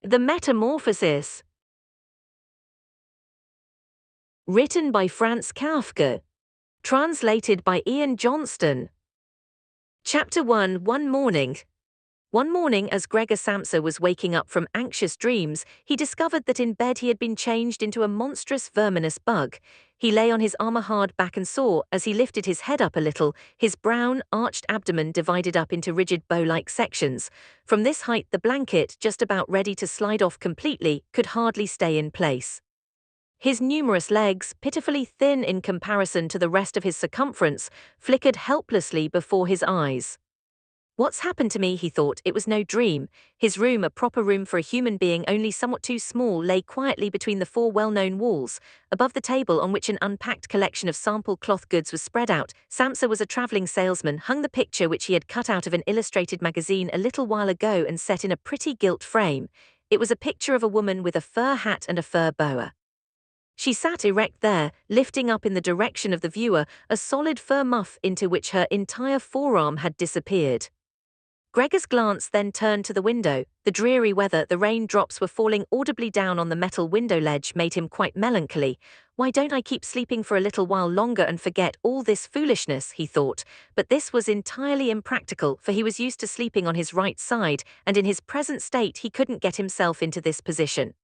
The Metamorphosis. Written by Franz Kafka. Translated by Ian Johnston. Chapter 1. One morning. One morning, as Gregor Samsa was waking up from anxious dreams, he discovered that in bed he had been changed into a monstrous verminous bug. He lay on his armor-hard back and saw, as he lifted his head up a little, his brown, arched abdomen divided up into rigid bow-like sections. From this height the blanket, just about ready to slide off completely, could hardly stay in place. His numerous legs, pitifully thin in comparison to the rest of his circumference, flickered helplessly before his eyes. What's happened to me, he thought. It was no dream. His room, a proper room for a human being only somewhat too small, lay quietly between the four well-known walls. Above the table on which an unpacked collection of sample cloth goods was spread out, Samsa was a traveling salesman, hung the picture which he had cut out of an illustrated magazine a little while ago and set in a pretty gilt frame. It was a picture of a woman with a fur hat and a fur boa. She sat erect there, lifting up in the direction of the viewer a solid fur muff into which her entire forearm had disappeared. Gregor's glance then turned to the window. The dreary weather, the raindrops were falling audibly down on the metal window ledge, made him quite melancholy. Why don't I keep sleeping for a little while longer and forget all this foolishness, he thought. But this was entirely impractical, for he was used to sleeping on his right side, and in his present state he couldn't get himself into this position.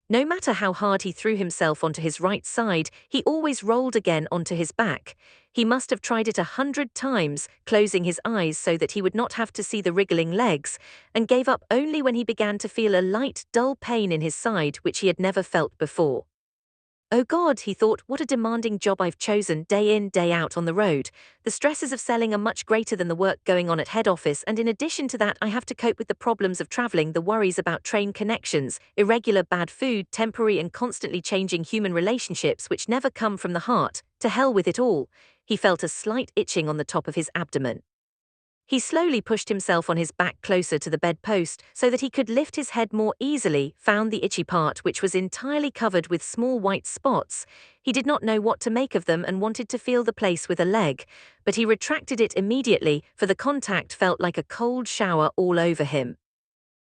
No matter how hard he threw himself onto his right side, he always rolled again onto his back. He must have tried it 100 times, closing his eyes so that he would not have to see the wriggling legs, and gave up only when he began to feel a light, dull pain in his side which he had never felt before. Oh God, he thought, what a demanding job I've chosen, day in, day out on the road. The stresses of selling are much greater than the work going on at head office, and in addition to that I have to cope with the problems of traveling, the worries about train connections, irregular bad food, temporary and constantly changing human relationships which never come from the heart. To hell with it all. He felt a slight itching on the top of his abdomen. He slowly pushed himself on his back closer to the bedpost so that he could lift his head more easily, found the itchy part which was entirely covered with small white spots. He did not know what to make of them and wanted to feel the place with a leg, but he retracted it immediately, for the contact felt like a cold shower all over him.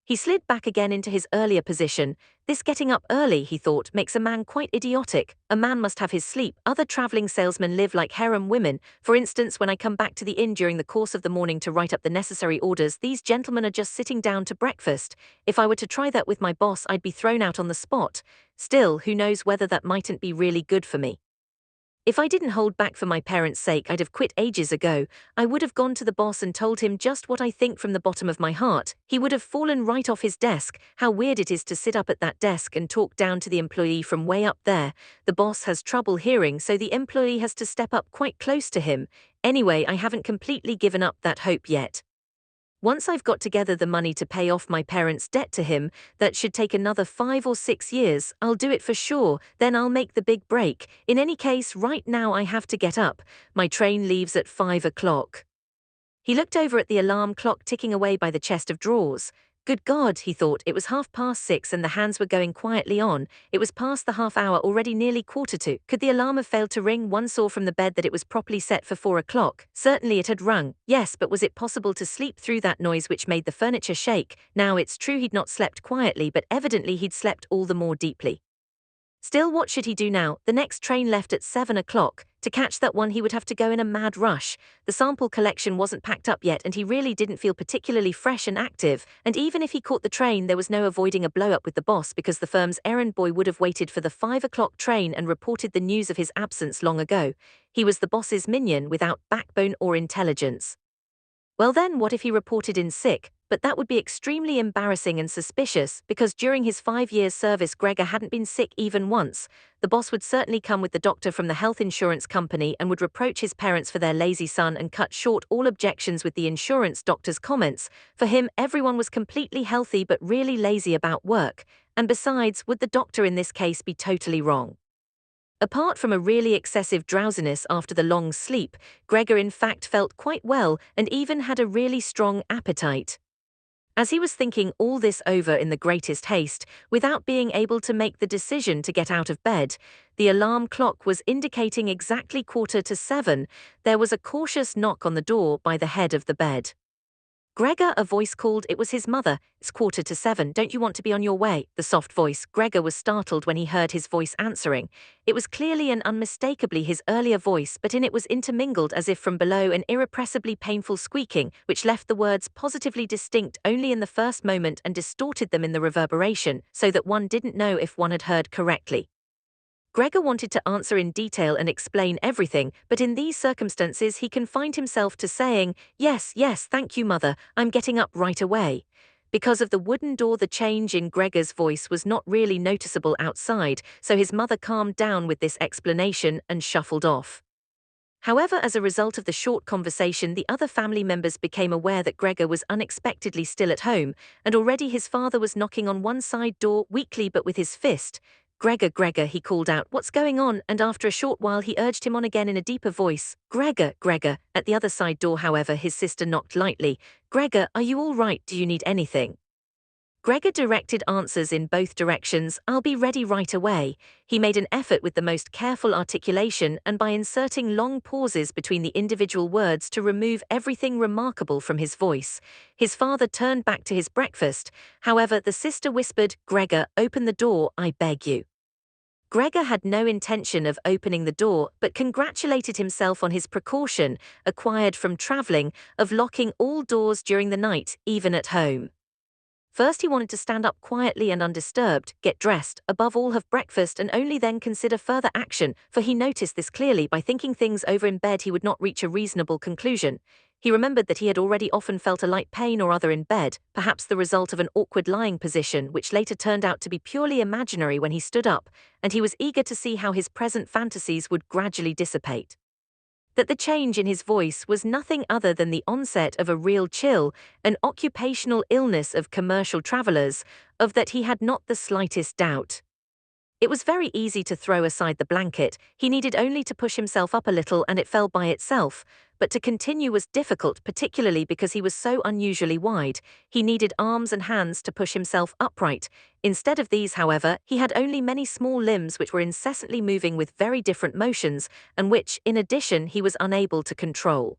He slid back again into his earlier position. This getting up early, he thought, makes a man quite idiotic. A man must have his sleep. Other traveling salesmen live like harem women. For instance, when I come back to the inn during the course of the morning to write up the necessary orders, these gentlemen are just sitting down to breakfast. If I were to try that with my boss, I'd be thrown out on the spot. Still, who knows whether that mightn't be really good for me. If I didn't hold back for my parents' sake, I'd have quit ages ago. I would have gone to the boss and told him just what I think from the bottom of my heart. He would have fallen right off his desk. How weird it is to sit up at that desk and talk down to the employee from way up there. The boss has trouble hearing, so the employee has to step up quite close to him. Anyway, I haven't completely given up that hope yet. Once I've got together the money to pay off my parents' debt to him, that should take another 5 or 6 years, I'll do it for sure, then I'll make the big break. In any case, right now I have to get up. My train leaves at 5 o'clock. He looked over at the alarm clock ticking away by the chest of drawers. Good God, he thought, it was 6:30 and the hands were going quietly on. It was past the half hour, already nearly 1:45. Could the alarm have failed to ring? One saw from the bed that it was properly set for 4 o'clock. Certainly it had rung. Yes, but was it possible to sleep through that noise which made the furniture shake? Now it's true he'd not slept quietly, but evidently he'd slept all the more deeply. Still, what should he do now? The next train left at 7 o'clock. To catch that one he would have to go in a mad rush. The sample collection wasn't packed up yet and he really didn't feel particularly fresh and active, and even if he caught the train there was no avoiding a blow-up with the boss because the firm's errand boy would have waited for the 5 o'clock train and reported the news of his absence long ago. He was the boss's minion without backbone or intelligence. Well then, what if he reported in sick? But that would be extremely embarrassing and suspicious, because during his 5 years' service Gregor hadn't been sick even once. The boss would certainly come with the doctor from the health insurance company and would reproach his parents for their lazy son and cut short all objections with the insurance doctor's comments. For him, everyone was completely healthy but really lazy about work. And besides, would the doctor in this case be totally wrong? Apart from a really excessive drowsiness after the long sleep, Gregor in fact felt quite well and even had a really strong appetite. As he was thinking all this over in the greatest haste, without being able to make the decision to get out of bed, the alarm clock was indicating exactly 7:15. There was a cautious knock on the door by the head of the bed. Gregor, a voice called. It was his mother. It's 7:15. Don't you want to be on your way? The soft voice. Gregor was startled when he heard his voice answering. It was clearly and unmistakably his earlier voice, but in it was intermingled as if from below an irrepressibly painful squeaking, which left the words positively distinct only in the first moment and distorted them in the reverberation, so that one didn't know if one had heard correctly. Gregor wanted to answer in detail and explain everything, but in these circumstances he confined himself to saying, "Yes, yes, thank you, mother, I'm getting up right away." Because of the wooden door, the change in Gregor's voice was not really noticeable outside, so his mother calmed down with this explanation and shuffled off. However, as a result of the short conversation, the other family members became aware that Gregor was unexpectedly still at home, and already his father was knocking on one side door weakly but with his fist. "Gregor, Gregor," he called out, "what's going on?" And after a short while he urged him on again in a deeper voice, "Gregor, Gregor." At the other side door, however, his sister knocked lightly. "Gregor, are you all right? Do you need anything?" Gregor directed answers in both directions. "I'll be ready right away." He made an effort with the most careful articulation and by inserting long pauses between the individual words to remove everything remarkable from his voice. His father turned back to his breakfast. However, the sister whispered, "Gregor, open the door, I beg you." Gregor had no intention of opening the door, but congratulated himself on his precaution, acquired from traveling, of locking all doors during the night, even at home. First he wanted to stand up quietly and undisturbed, get dressed, above all have breakfast and only then consider further action, for he noticed this clearly by thinking things over in bed he would not reach a reasonable conclusion. He remembered that he had already often felt a light pain or other in bed, perhaps the result of an awkward lying position which later turned out to be purely imaginary when he stood up, and he was eager to see how his present fantasies would gradually dissipate. That the change in his voice was nothing other than the onset of a real chill, an occupational illness of commercial travelers, of that he had not the slightest doubt. It was very easy to throw aside the blanket. He needed only to push himself up a little and it fell by itself, but to continue was difficult, particularly because he was so unusually wide. He needed arms and hands to push himself upright. Instead of these, however, he had only many small limbs which were incessantly moving with very different motions, and which, in addition, he was unable to control.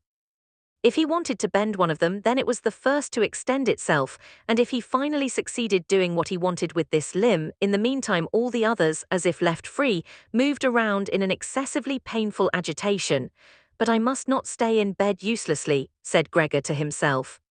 If he wanted to bend one of them, then it was the first to extend itself, and if he finally succeeded doing what he wanted with this limb, in the meantime all the others, as if left free, moved around in an excessively painful agitation. "But I must not stay in bed uselessly," said Gregor to himself.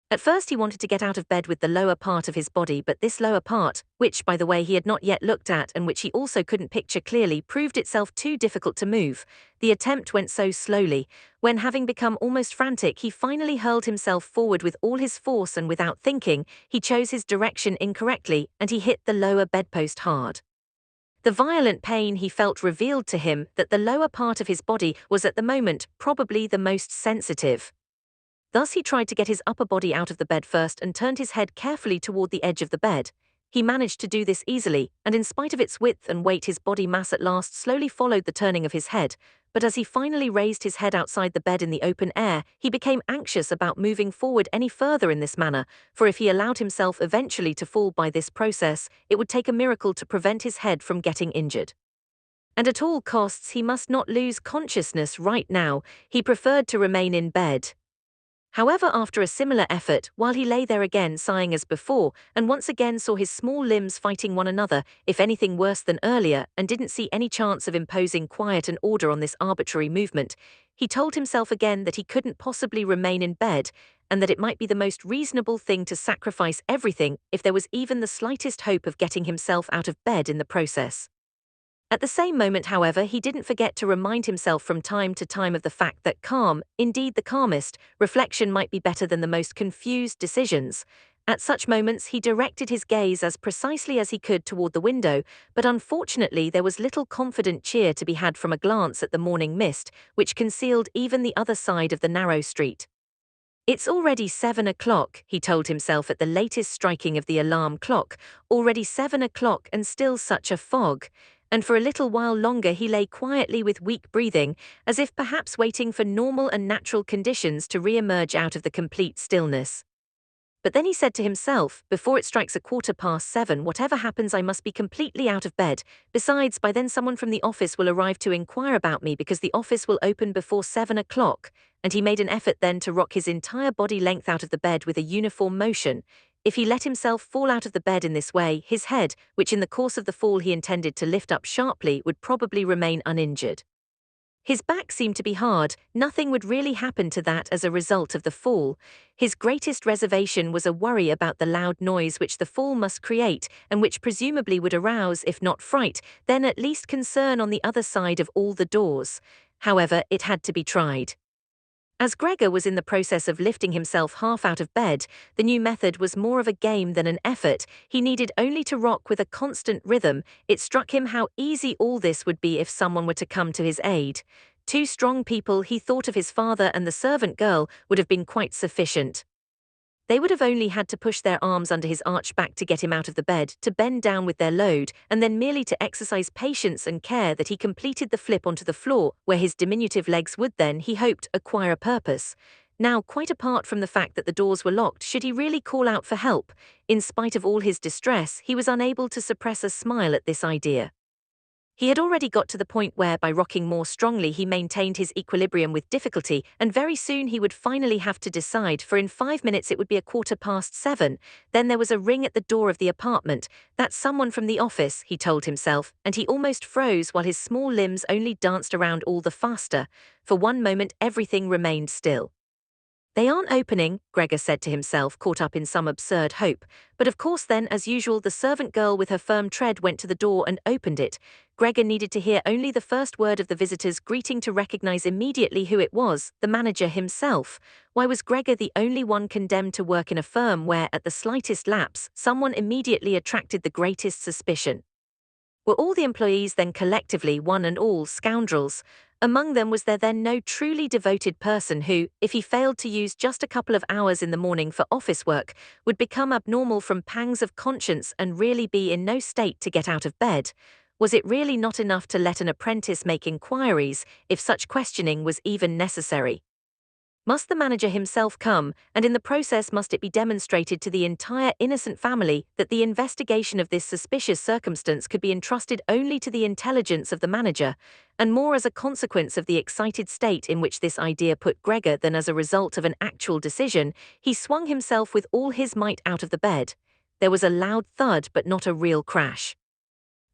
At first he wanted to get out of bed with the lower part of his body, but this lower part, which by the way he had not yet looked at and which he also couldn't picture clearly, proved itself too difficult to move. The attempt went so slowly. When, having become almost frantic, he finally hurled himself forward with all his force and without thinking, he chose his direction incorrectly and he hit the lower bedpost hard. The violent pain he felt revealed to him that the lower part of his body was at the moment probably the most sensitive. Thus he tried to get his upper body out of the bed first and turned his head carefully toward the edge of the bed. He managed to do this easily, and in spite of its width and weight his body mass at last slowly followed the turning of his head, but as he finally raised his head outside the bed in the open air, he became anxious about moving forward any further in this manner, for if he allowed himself eventually to fall by this process, it would take a miracle to prevent his head from getting injured. And at all costs he must not lose consciousness right now. He preferred to remain in bed. However, after a similar effort, while he lay there again sighing as before, and once again saw his small limbs fighting one another, if anything worse than earlier, and didn't see any chance of imposing quiet and order on this arbitrary movement, he told himself again that he couldn't possibly remain in bed, and that it might be the most reasonable thing to sacrifice everything if there was even the slightest hope of getting himself out of bed in the process. At the same moment, however, he didn't forget to remind himself from time to time of the fact that calm, indeed the calmest, reflection might be better than the most confused decisions. At such moments he directed his gaze as precisely as he could toward the window, but unfortunately there was little confident cheer to be had from a glance at the morning mist, which concealed even the other side of the narrow street. "It's already 7 o'clock, he told himself at the latest striking of the alarm clock, already 7 o'clock and still such a fog. And for a little while longer he lay quietly with weak breathing, as if perhaps waiting for normal and natural conditions to re-emerge out of the complete stillness. But then he said to himself, "Before it strikes 7:15, whatever happens I must be completely out of bed. Besides, by then someone from the office will arrive to inquire about me because the office will open before 7 o'clock. and he made an effort then to rock his entire body length out of the bed with a uniform motion. If he let himself fall out of the bed in this way, his head, which in the course of the fall he intended to lift up sharply, would probably remain uninjured. His back seemed to be hard, nothing would really happen to that as a result of the fall. His greatest reservation was a worry about the loud noise which the fall must create, and which presumably would arouse, if not fright, then at least concern on the other side of all the doors. However, it had to be tried. As Gregor was in the process of lifting himself half out of bed, the new method was more of a game than an effort. He needed only to rock with a constant rhythm. It struck him how easy all this would be if someone were to come to his aid. Two strong people, he thought of his father and the servant girl, would have been quite sufficient. They would have only had to push their arms under his arched back to get him out of the bed, to bend down with their load, and then merely to exercise patience and care that he completed the flip onto the floor, where his diminutive legs would then, he hoped, acquire a purpose. Now, quite apart from the fact that the doors were locked, should he really call out for help? In spite of all his distress, he was unable to suppress a smile at this idea. He had already got to the point where, by rocking more strongly, he maintained his equilibrium with difficulty, and very soon he would finally have to decide, for in 5 minutes it would be 7:15. Then there was a ring at the door of the apartment. That's someone from the office, he told himself, and he almost froze while his small limbs only danced around all the faster. For one moment everything remained still. They aren't opening, Gregor said to himself, caught up in some absurd hope. But of course then, as usual, the servant girl with her firm tread went to the door and opened it. Gregor needed to hear only the first word of the visitor's greeting to recognize immediately who it was, the manager himself. Why was Gregor the only one condemned to work in a firm where, at the slightest lapse, someone immediately attracted the greatest suspicion? Were all the employees then collectively, one and all, scoundrels? Among them was there then no truly devoted person who, if he failed to use just a couple of hours in the morning for office work, would become abnormal from pangs of conscience and really be in no state to get out of bed? Was it really not enough to let an apprentice make inquiries, if such questioning was even necessary? Must the manager himself come, and in the process must it be demonstrated to the entire innocent family that the investigation of this suspicious circumstance could be entrusted only to the intelligence of the manager, and more as a consequence of the excited state in which this idea put Gregor than as a result of an actual decision, he swung himself with all his might out of the bed. There was a loud thud but not a real crash.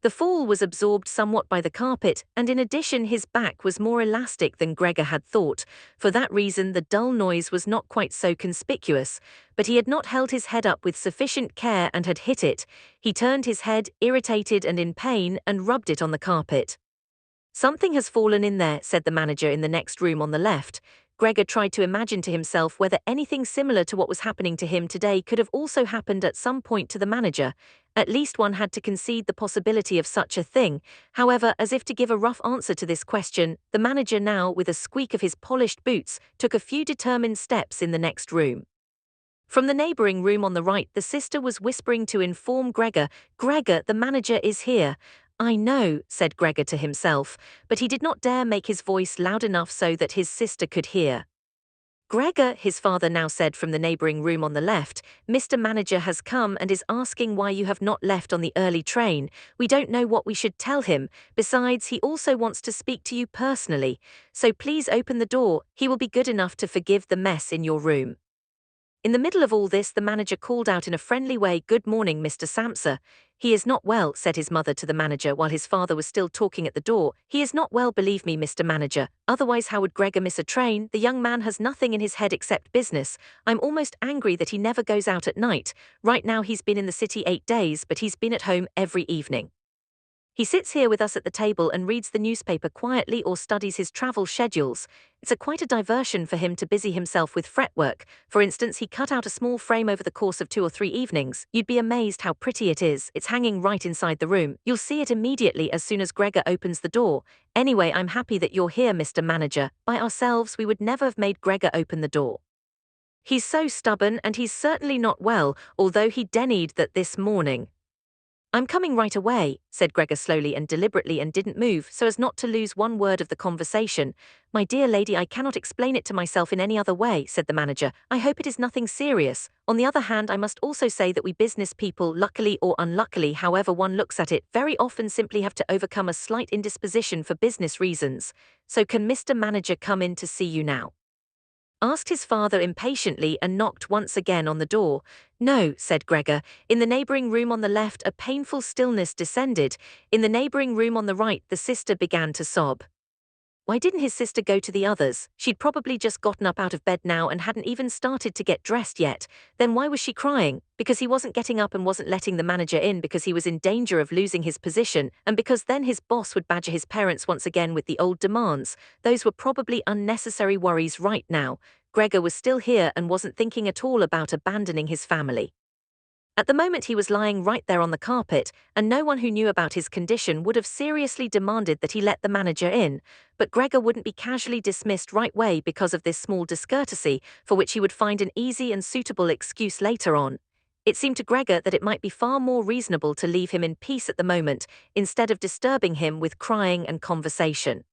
The fall was absorbed somewhat by the carpet, and in addition his back was more elastic than Gregor had thought. For that reason the dull noise was not quite so conspicuous, but he had not held his head up with sufficient care and had hit it. He turned his head, irritated and in pain, and rubbed it on the carpet. "Something has fallen in there," said the manager in the next room on the left. Gregor tried to imagine to himself whether anything similar to what was happening to him today could have also happened at some point to the manager. At least one had to concede the possibility of such a thing. However, as if to give a rough answer to this question, the manager now, with a squeak of his polished boots, took a few determined steps in the next room. From the neighboring room on the right, the sister was whispering to inform Gregor, "Gregor, the manager is here." "I know," said Gregor to himself, but he did not dare make his voice loud enough so that his sister could hear. "Gregor," his father now said from the neighboring room on the left, "Mr. Manager has come and is asking why you have not left on the early train. We don't know what we should tell him. Besides, he also wants to speak to you personally. So please open the door. He will be good enough to forgive the mess in your room." In the middle of all this, the manager called out in a friendly way, "Good morning, Mr. Samsa." "He is not well," said his mother to the manager while his father was still talking at the door. "He is not well, believe me, Mr. Manager. Otherwise how would Gregor miss a train? The young man has nothing in his head except business. I'm almost angry that he never goes out at night. Right now he's been in the city 8 days, but he's been at home every evening. He sits here with us at the table and reads the newspaper quietly or studies his travel schedules. It's quite a diversion for him to busy himself with fretwork. For instance, he cut out a small frame over the course of 2 or 3 evenings. You'd be amazed how pretty it is. It's hanging right inside the room. You'll see it immediately as soon as Gregor opens the door. Anyway, I'm happy that you're here, Mr. Manager. By ourselves, we would never have made Gregor open the door. He's so stubborn and he's certainly not well, although he denied that this morning." "I'm coming right away," said Gregor slowly and deliberately and didn't move so as not to lose one word of the conversation. "My dear lady, I cannot explain it to myself in any other way," said the manager. "I hope it is nothing serious. On the other hand, I must also say that we business people, luckily or unluckily, however one looks at it, very often simply have to overcome a slight indisposition for business reasons. So can Mr. Manager come in to see you now?" asked his father impatiently and knocked once again on the door. No, said Gregor. In the neighboring room on the left, a painful stillness descended. In the neighboring room on the right, the sister began to sob. Why didn't his sister go to the others? She'd probably just gotten up out of bed now and hadn't even started to get dressed yet. Then why was she crying? Because he wasn't getting up and wasn't letting the manager in because he was in danger of losing his position, and because then his boss would badger his parents once again with the old demands. Those were probably unnecessary worries right now. Gregor was still here and wasn't thinking at all about abandoning his family. At the moment he was lying right there on the carpet, and no one who knew about his condition would have seriously demanded that he let the manager in, but Gregor wouldn't be casually dismissed right away because of this small discourtesy, for which he would find an easy and suitable excuse later on. It seemed to Gregor that it might be far more reasonable to leave him in peace at the moment, instead of disturbing him with crying and conversation.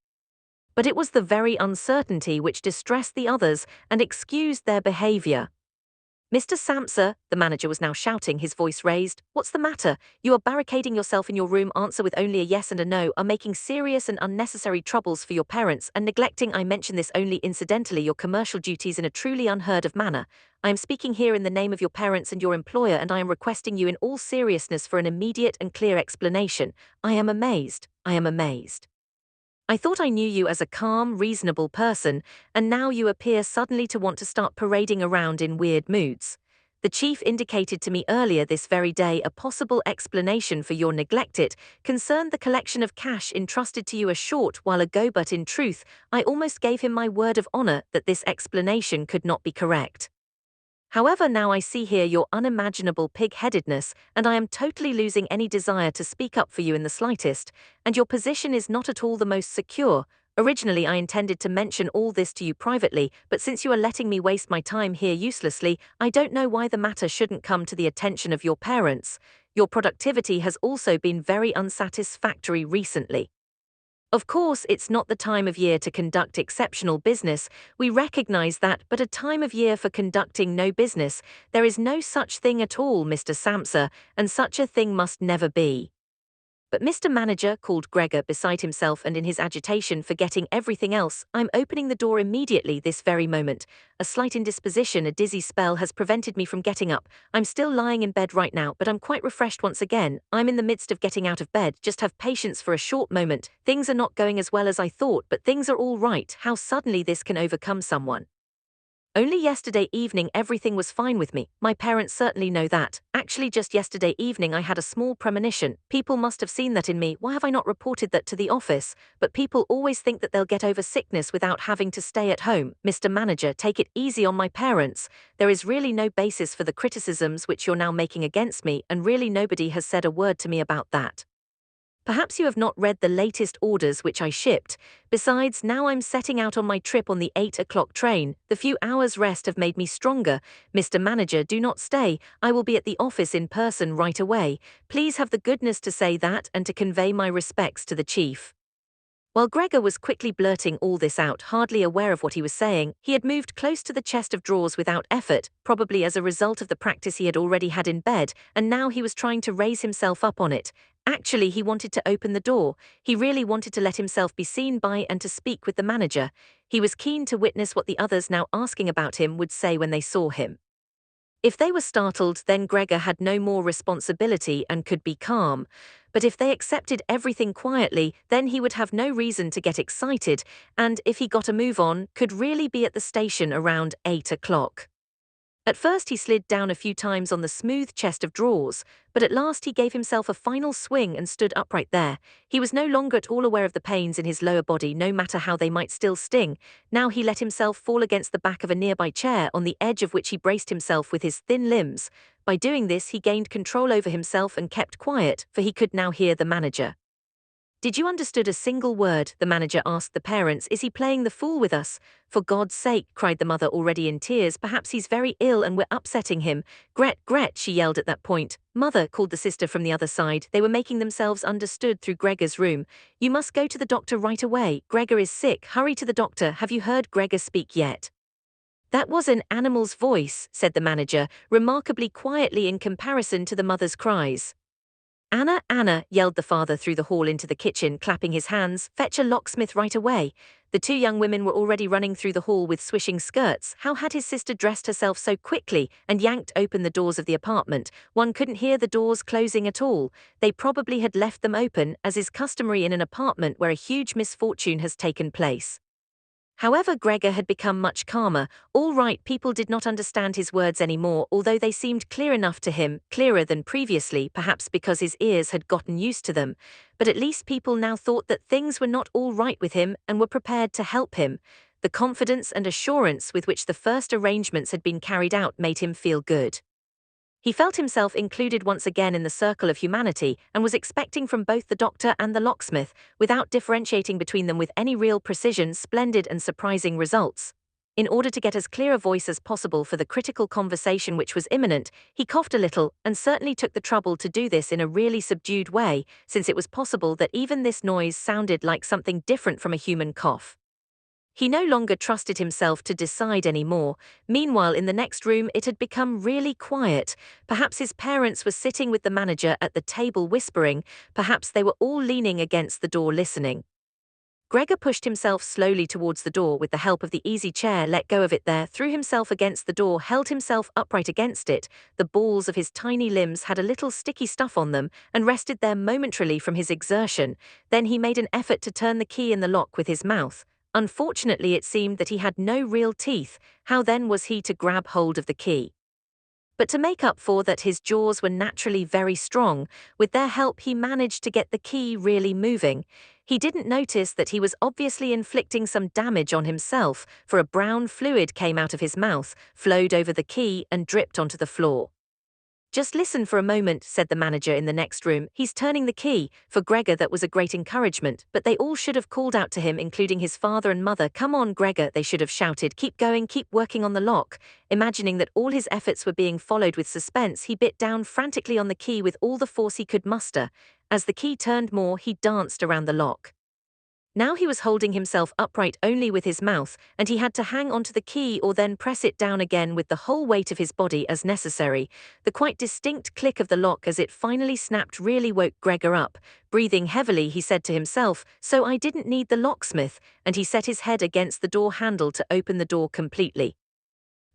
But it was the very uncertainty which distressed the others and excused their behavior. Mr. Samsa, the manager was now shouting, his voice raised. What's the matter? You are barricading yourself in your room. Answer with only a yes and a no, are making serious and unnecessary troubles for your parents and neglecting, I mention this only incidentally, your commercial duties in a truly unheard of manner. I am speaking here in the name of your parents and your employer, and I am requesting you in all seriousness for an immediate and clear explanation. I am amazed. I am amazed. I thought I knew you as a calm, reasonable person, and now you appear suddenly to want to start parading around in weird moods. The chief indicated to me earlier this very day a possible explanation for your neglect. It concerned the collection of cash entrusted to you a short while ago, but in truth, I almost gave him my word of honor that this explanation could not be correct. However, now I see here your unimaginable pig-headedness, and I am totally losing any desire to speak up for you in the slightest, and your position is not at all the most secure. Originally I intended to mention all this to you privately, but since you are letting me waste my time here uselessly, I don't know why the matter shouldn't come to the attention of your parents. Your productivity has also been very unsatisfactory recently. Of course, it's not the time of year to conduct exceptional business, we recognize that, but a time of year for conducting no business, there is no such thing at all, Mr. Samsa, and such a thing must never be. But Mr. Manager, called Gregor, beside himself and in his agitation forgetting everything else, I'm opening the door immediately this very moment. A slight indisposition, a dizzy spell has prevented me from getting up. I'm still lying in bed right now, but I'm quite refreshed once again. I'm in the midst of getting out of bed, just have patience for a short moment. Things are not going as well as I thought, but things are all right. How suddenly this can overcome someone. Only yesterday evening everything was fine with me, my parents certainly know that. Actually just yesterday evening I had a small premonition, people must have seen that in me, why have I not reported that to the office? But people always think that they'll get over sickness without having to stay at home. Mr. Manager, take it easy on my parents. There is really no basis for the criticisms which you're now making against me, and really nobody has said a word to me about that. Perhaps you have not read the latest orders which I shipped. Besides, now I'm setting out on my trip on the 8 o'clock train. The few hours' rest have made me stronger. Mr. Manager, do not stay. I will be at the office in person right away. Please have the goodness to say that and to convey my respects to the chief. While Gregor was quickly blurting all this out, hardly aware of what he was saying, he had moved close to the chest of drawers without effort, probably as a result of the practice he had already had in bed, and now he was trying to raise himself up on it. Actually, he wanted to open the door. He really wanted to let himself be seen by and to speak with the manager. He was keen to witness what the others now asking about him would say when they saw him. If they were startled, then Gregor had no more responsibility and could be calm. But if they accepted everything quietly, then he would have no reason to get excited, and if he got a move on, could really be at the station around 8 o'clock. At first he slid down a few times on the smooth chest of drawers, but at last he gave himself a final swing and stood upright there. He was no longer at all aware of the pains in his lower body, no matter how they might still sting. Now he let himself fall against the back of a nearby chair, on the edge of which he braced himself with his thin limbs. By doing this he gained control over himself and kept quiet, for he could now hear the manager. Did you understood a single word? The manager asked the parents. Is he playing the fool with us? For God's sake, cried the mother already in tears. Perhaps he's very ill and we're upsetting him. Gret, Gret, she yelled at that point. Mother, called the sister from the other side. They were making themselves understood through Gregor's room. You must go to the doctor right away. Gregor is sick. Hurry to the doctor. Have you heard Gregor speak yet? That was an animal's voice, said the manager, remarkably quietly in comparison to the mother's cries. Anna, Anna, yelled the father through the hall into the kitchen, clapping his hands, fetch a locksmith right away. The two young women were already running through the hall with swishing skirts. How had his sister dressed herself so quickly and yanked open the doors of the apartment? One couldn't hear the doors closing at all. They probably had left them open, as is customary in an apartment where a huge misfortune has taken place. However, Gregor had become much calmer. All right, people did not understand his words anymore, although they seemed clear enough to him, clearer than previously, perhaps because his ears had gotten used to them. But at least people now thought that things were not all right with him and were prepared to help him. The confidence and assurance with which the first arrangements had been carried out made him feel good. He felt himself included once again in the circle of humanity and was expecting from both the doctor and the locksmith, without differentiating between them with any real precision, splendid and surprising results. In order to get as clear a voice as possible for the critical conversation which was imminent, he coughed a little, and certainly took the trouble to do this in a really subdued way, since it was possible that even this noise sounded like something different from a human cough. He no longer trusted himself to decide anymore. Meanwhile, in the next room, it had become really quiet. Perhaps his parents were sitting with the manager at the table whispering. Perhaps they were all leaning against the door listening. Gregor pushed himself slowly towards the door with the help of the easy chair, let go of it there, threw himself against the door, held himself upright against it. The balls of his tiny limbs had a little sticky stuff on them and rested there momentarily from his exertion. Then he made an effort to turn the key in the lock with his mouth. Unfortunately, it seemed that he had no real teeth. How then was he to grab hold of the key? But to make up for that, his jaws were naturally very strong. With their help, he managed to get the key really moving. He didn't notice that he was obviously inflicting some damage on himself, for a brown fluid came out of his mouth, flowed over the key and dripped onto the floor. "Just listen for a moment," said the manager in the next room. "He's turning the key." For Gregor that was a great encouragement, but they all should have called out to him, including his father and mother. "Come on, Gregor," they should have shouted. "Keep going, keep working on the lock." Imagining that all his efforts were being followed with suspense, he bit down frantically on the key with all the force he could muster. As the key turned more, he danced around the lock. Now he was holding himself upright only with his mouth, and he had to hang onto the key or then press it down again with the whole weight of his body as necessary. The quite distinct click of the lock as it finally snapped really woke Gregor up. Breathing heavily, he said to himself, "So I didn't need the locksmith," and he set his head against the door handle to open the door completely.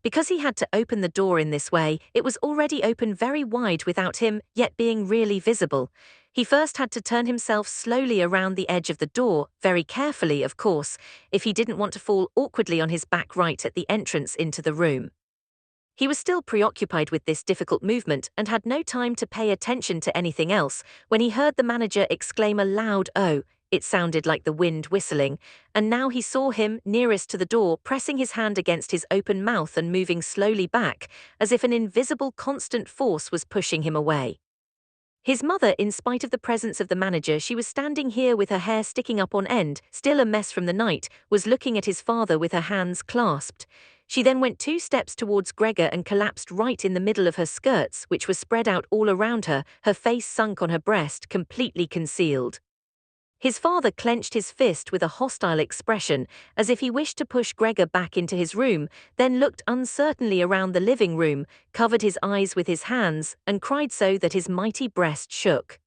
Because he had to open the door in this way, it was already open very wide without him yet being really visible. He first had to turn himself slowly around the edge of the door, very carefully, of course, if he didn't want to fall awkwardly on his back right at the entrance into the room. He was still preoccupied with this difficult movement and had no time to pay attention to anything else when he heard the manager exclaim a loud "Oh." It sounded like the wind whistling, and now he saw him, nearest to the door, pressing his hand against his open mouth and moving slowly back, as if an invisible constant force was pushing him away. His mother, in spite of the presence of the manager, she was standing here with her hair sticking up on end, still a mess from the night, was looking at his father with her hands clasped. She then went 2 steps towards Gregor and collapsed right in the middle of her skirts, which were spread out all around her, her face sunk on her breast, completely concealed. His father clenched his fist with a hostile expression, as if he wished to push Gregor back into his room, then looked uncertainly around the living room, covered his eyes with his hands, and cried so that his mighty breast shook.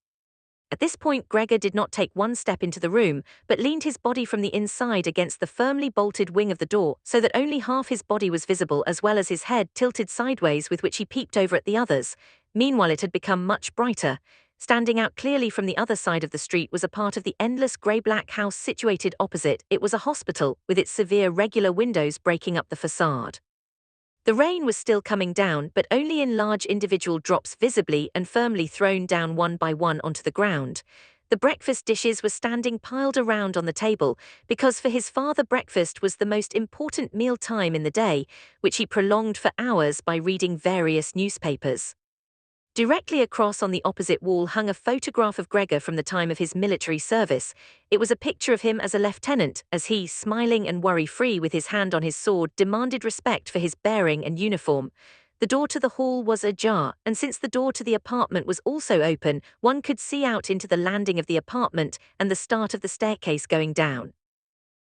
At this point, Gregor did not take one step into the room, but leaned his body from the inside against the firmly bolted wing of the door, so that only half his body was visible, as well as his head tilted sideways, with which he peeped over at the others. Meanwhile, it had become much brighter. Standing out clearly from the other side of the street was a part of the endless grey-black house situated opposite. It was a hospital, with its severe regular windows breaking up the facade. The rain was still coming down, but only in large individual drops, visibly and firmly thrown down one by one onto the ground. The breakfast dishes were standing piled around on the table, because for his father breakfast was the most important meal time in the day, which he prolonged for hours by reading various newspapers. Directly across on the opposite wall hung a photograph of Gregor from the time of his military service. It was a picture of him as a lieutenant, as he, smiling and worry-free with his hand on his sword, demanded respect for his bearing and uniform. The door to the hall was ajar, and since the door to the apartment was also open, one could see out into the landing of the apartment and the start of the staircase going down.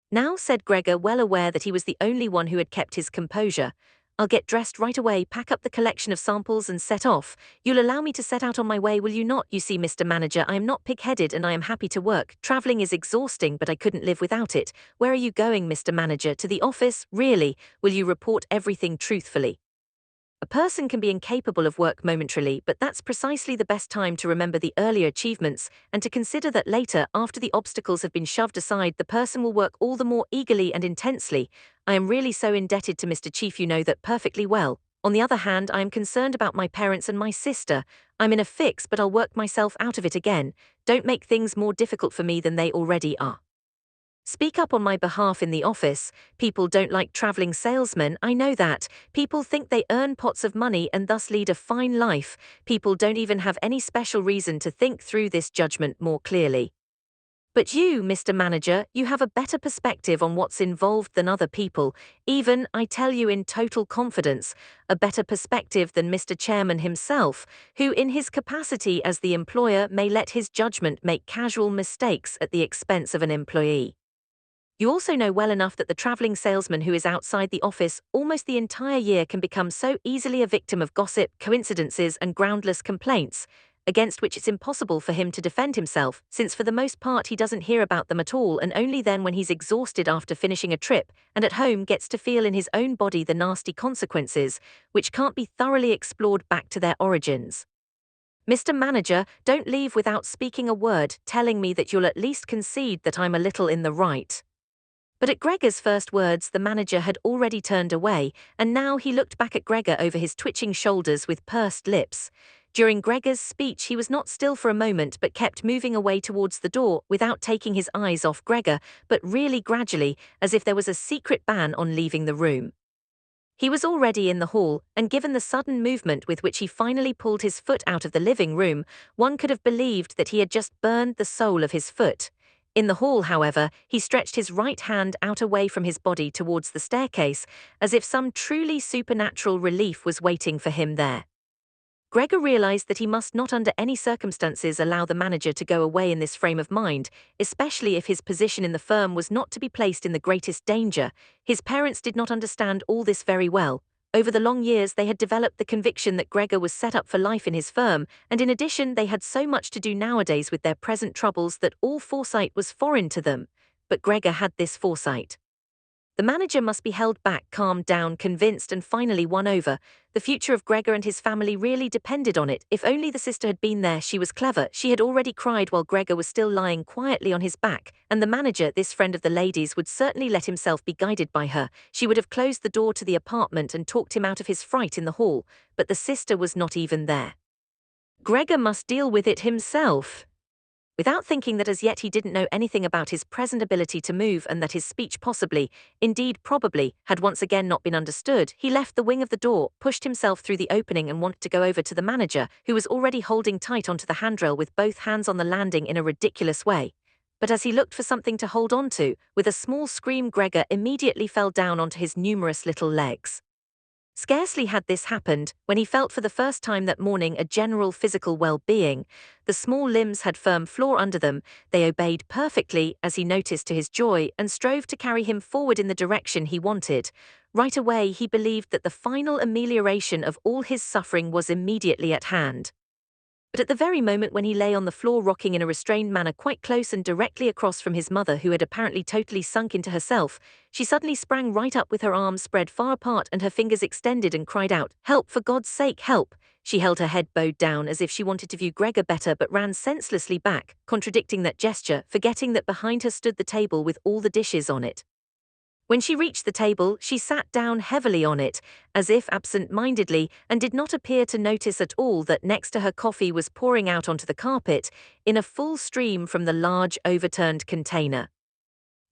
"Now," said Gregor, well aware that he was the only one who had kept his composure, I'll get dressed right away, pack up the collection of samples and set off. You'll allow me to set out on my way, will you not? You see, Mr. Manager, I am not pig-headed and I am happy to work. Traveling is exhausting, but I couldn't live without it. Where are you going, Mr. Manager? To the office? Really? Will you report everything truthfully? A person can be incapable of work momentarily, but that's precisely the best time to remember the earlier achievements and to consider that later, after the obstacles have been shoved aside, the person will work all the more eagerly and intensely. I am really so indebted to Mr. Chief, you know that perfectly well. On the other hand, I am concerned about my parents and my sister. I'm in a fix, but I'll work myself out of it again. Don't make things more difficult for me than they already are. Speak up on my behalf in the office. People don't like traveling salesmen, I know that. People think they earn pots of money and thus lead a fine life. People don't even have any special reason to think through this judgment more clearly. But you, Mr. Manager, you have a better perspective on what's involved than other people, even, I tell you in total confidence, a better perspective than Mr. Chairman himself, who in his capacity as the employer may let his judgment make casual mistakes at the expense of an employee. You also know well enough that the traveling salesman who is outside the office almost the entire year can become so easily a victim of gossip, coincidences, and groundless complaints, against which it's impossible for him to defend himself, since for the most part he doesn't hear about them at all, and only then when he's exhausted after finishing a trip, and at home gets to feel in his own body the nasty consequences, which can't be thoroughly explored back to their origins. Mr. Manager, don't leave without speaking a word, telling me that you'll at least concede that I'm a little in the right. But at Gregor's first words, the manager had already turned away, and now he looked back at Gregor over his twitching shoulders with pursed lips. During Gregor's speech, he was not still for a moment but kept moving away towards the door without taking his eyes off Gregor, but really gradually, as if there was a secret ban on leaving the room. He was already in the hall, and given the sudden movement with which he finally pulled his foot out of the living room, one could have believed that he had just burned the sole of his foot. In the hall, however, he stretched his right hand out away from his body towards the staircase, as if some truly supernatural relief was waiting for him there. Gregor realized that he must not under any circumstances allow the manager to go away in this frame of mind, especially if his position in the firm was not to be placed in the greatest danger. His parents did not understand all this very well. Over the long years they had developed the conviction that Gregor was set up for life in his firm, and in addition they had so much to do nowadays with their present troubles that all foresight was foreign to them. But Gregor had this foresight. The manager must be held back, calmed down, convinced, and finally won over. The future of Gregor and his family really depended on it. If only the sister had been there. She was clever. She had already cried while Gregor was still lying quietly on his back, and the manager, this friend of the ladies, would certainly let himself be guided by her. She would have closed the door to the apartment and talked him out of his fright in the hall, but the sister was not even there. Gregor must deal with it himself. Without thinking that as yet he didn't know anything about his present ability to move and that his speech possibly, indeed probably, had once again not been understood, he left the wing of the door, pushed himself through the opening and wanted to go over to the manager, who was already holding tight onto the handrail with both hands on the landing in a ridiculous way. But as he looked for something to hold on to, with a small scream Gregor immediately fell down onto his numerous little legs. Scarcely had this happened, when he felt for the first time that morning a general physical well-being. The small limbs had firm floor under them, they obeyed perfectly, as he noticed to his joy, and strove to carry him forward in the direction he wanted. Right away he believed that the final amelioration of all his suffering was immediately at hand. But at the very moment when he lay on the floor rocking in a restrained manner quite close and directly across from his mother, who had apparently totally sunk into herself, she suddenly sprang right up with her arms spread far apart and her fingers extended and cried out, "Help, for God's sake, help!" She held her head bowed down as if she wanted to view Gregor better but ran senselessly back, contradicting that gesture, forgetting that behind her stood the table with all the dishes on it. When she reached the table, she sat down heavily on it, as if absent-mindedly, and did not appear to notice at all that next to her coffee was pouring out onto the carpet, in a full stream from the large overturned container.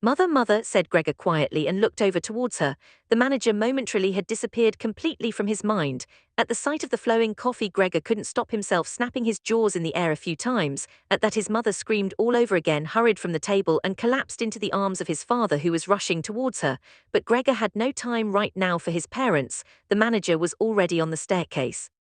"Mother, mother," said Gregor quietly and looked over towards her. The manager momentarily had disappeared completely from his mind. At the sight of the flowing coffee, Gregor couldn't stop himself snapping his jaws in the air a few times. At that his mother screamed all over again, hurried from the table and collapsed into the arms of his father, who was rushing towards her. But Gregor had no time right now for his parents. The manager was already on the staircase.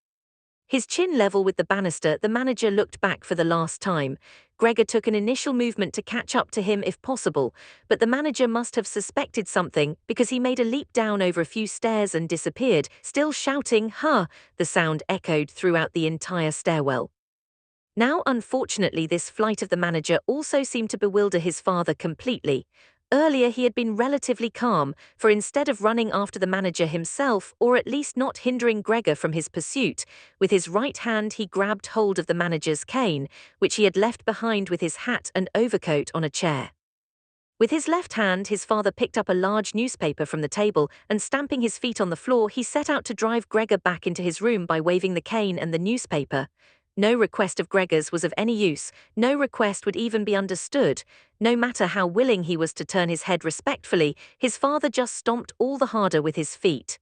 His chin level with the banister, the manager looked back for the last time. Gregor took an initial movement to catch up to him if possible, but the manager must have suspected something because he made a leap down over a few stairs and disappeared, still shouting, "Huh!" The sound echoed throughout the entire stairwell. Now, unfortunately, this flight of the manager also seemed to bewilder his father completely. Earlier he had been relatively calm, for instead of running after the manager himself, or at least not hindering Gregor from his pursuit, with his right hand he grabbed hold of the manager's cane, which he had left behind with his hat and overcoat on a chair. With his left hand, his father picked up a large newspaper from the table and, stamping his feet on the floor, he set out to drive Gregor back into his room by waving the cane and the newspaper. No request of Gregor's was of any use, no request would even be understood. No matter how willing he was to turn his head respectfully, his father just stomped all the harder with his feet.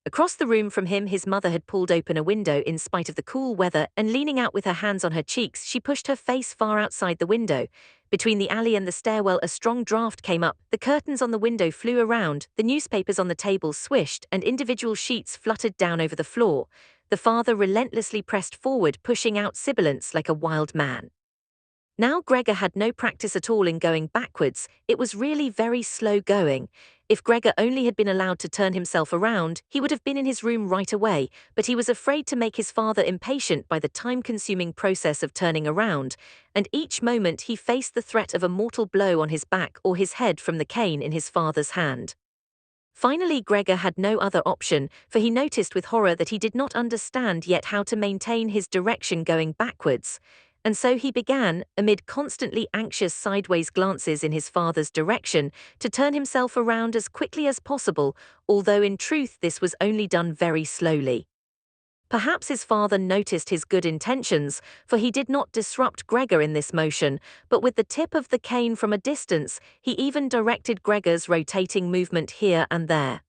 Across the room from him, his mother had pulled open a window in spite of the cool weather, and leaning out with her hands on her cheeks, she pushed her face far outside the window. Between the alley and the stairwell, a strong draft came up, the curtains on the window flew around, the newspapers on the table swished, and individual sheets fluttered down over the floor. The father relentlessly pressed forward, pushing out sibilants like a wild man. Now Gregor had no practice at all in going backwards, it was really very slow going. If Gregor only had been allowed to turn himself around, he would have been in his room right away, but he was afraid to make his father impatient by the time-consuming process of turning around, and each moment he faced the threat of a mortal blow on his back or his head from the cane in his father's hand. Finally, Gregor had no other option, for he noticed with horror that he did not understand yet how to maintain his direction going backwards. And so he began, amid constantly anxious sideways glances in his father's direction, to turn himself around as quickly as possible, although in truth this was only done very slowly. Perhaps his father noticed his good intentions, for he did not disrupt Gregor in this motion, but with the tip of the cane from a distance, he even directed Gregor's rotating movement here and there.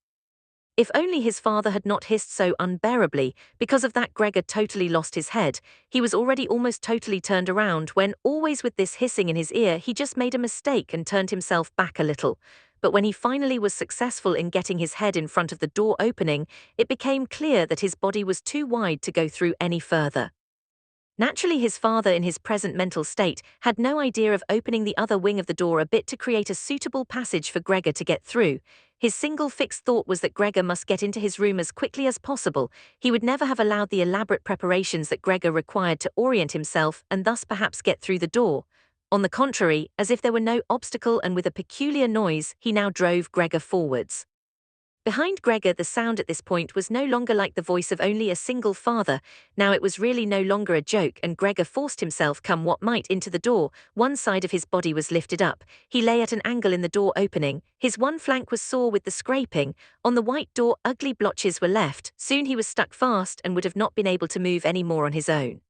If only his father had not hissed so unbearably, because of that Gregor totally lost his head. He was already almost totally turned around when, always with this hissing in his ear, he just made a mistake and turned himself back a little. But when he finally was successful in getting his head in front of the door opening, it became clear that his body was too wide to go through any further. Naturally, his father, in his present mental state, had no idea of opening the other wing of the door a bit to create a suitable passage for Gregor to get through. His single fixed thought was that Gregor must get into his room as quickly as possible. He would never have allowed the elaborate preparations that Gregor required to orient himself and thus perhaps get through the door. On the contrary, as if there were no obstacle and with a peculiar noise, he now drove Gregor forwards. Behind Gregor, the sound at this point was no longer like the voice of only a single father. Now it was really no longer a joke, and Gregor forced himself, come what might, into the door. One side of his body was lifted up. He lay at an angle in the door opening. His one flank was sore with the scraping. On the white door, ugly blotches were left. Soon he was stuck fast and would have not been able to move any more on his own.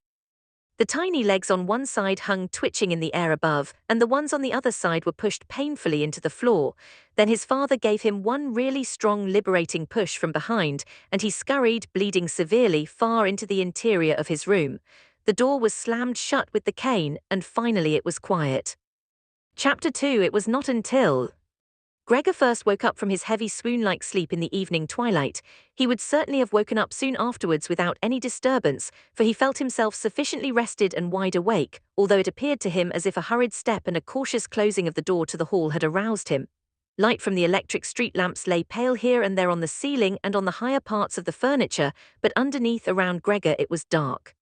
The tiny legs on one side hung twitching in the air above, and the ones on the other side were pushed painfully into the floor. Then his father gave him one really strong, liberating push from behind, and he scurried, bleeding severely, far into the interior of his room. The door was slammed shut with the cane, and finally it was quiet. Chapter 2. It was not until Gregor first woke up from his heavy swoon-like sleep in the evening twilight. He would certainly have woken up soon afterwards without any disturbance, for he felt himself sufficiently rested and wide awake, although it appeared to him as if a hurried step and a cautious closing of the door to the hall had aroused him. Light from the electric street lamps lay pale here and there on the ceiling and on the higher parts of the furniture, but underneath around Gregor it was dark.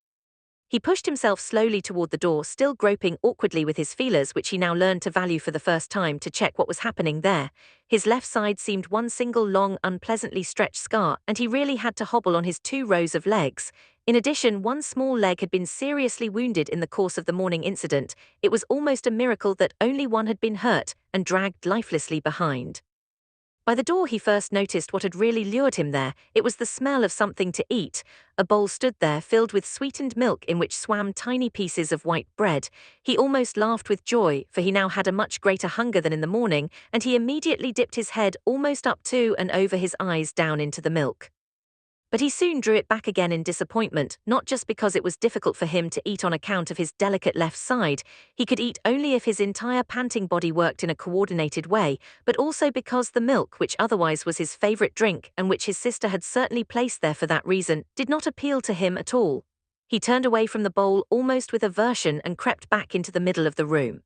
He pushed himself slowly toward the door, still groping awkwardly with his feelers, which he now learned to value for the first time, to check what was happening there. His left side seemed one single long, unpleasantly stretched scar, and he really had to hobble on his 2 rows of legs. In addition, one small leg had been seriously wounded in the course of the morning incident. It was almost a miracle that only one had been hurt and dragged lifelessly behind. By the door he first noticed what had really lured him there. It was the smell of something to eat. A bowl stood there filled with sweetened milk in which swam tiny pieces of white bread. He almost laughed with joy, for he now had a much greater hunger than in the morning, and he immediately dipped his head almost up to and over his eyes down into the milk. But he soon drew it back again in disappointment, not just because it was difficult for him to eat on account of his delicate left side. He could eat only if his entire panting body worked in a coordinated way, but also because the milk, which otherwise was his favorite drink and which his sister had certainly placed there for that reason, did not appeal to him at all. He turned away from the bowl almost with aversion and crept back into the middle of the room.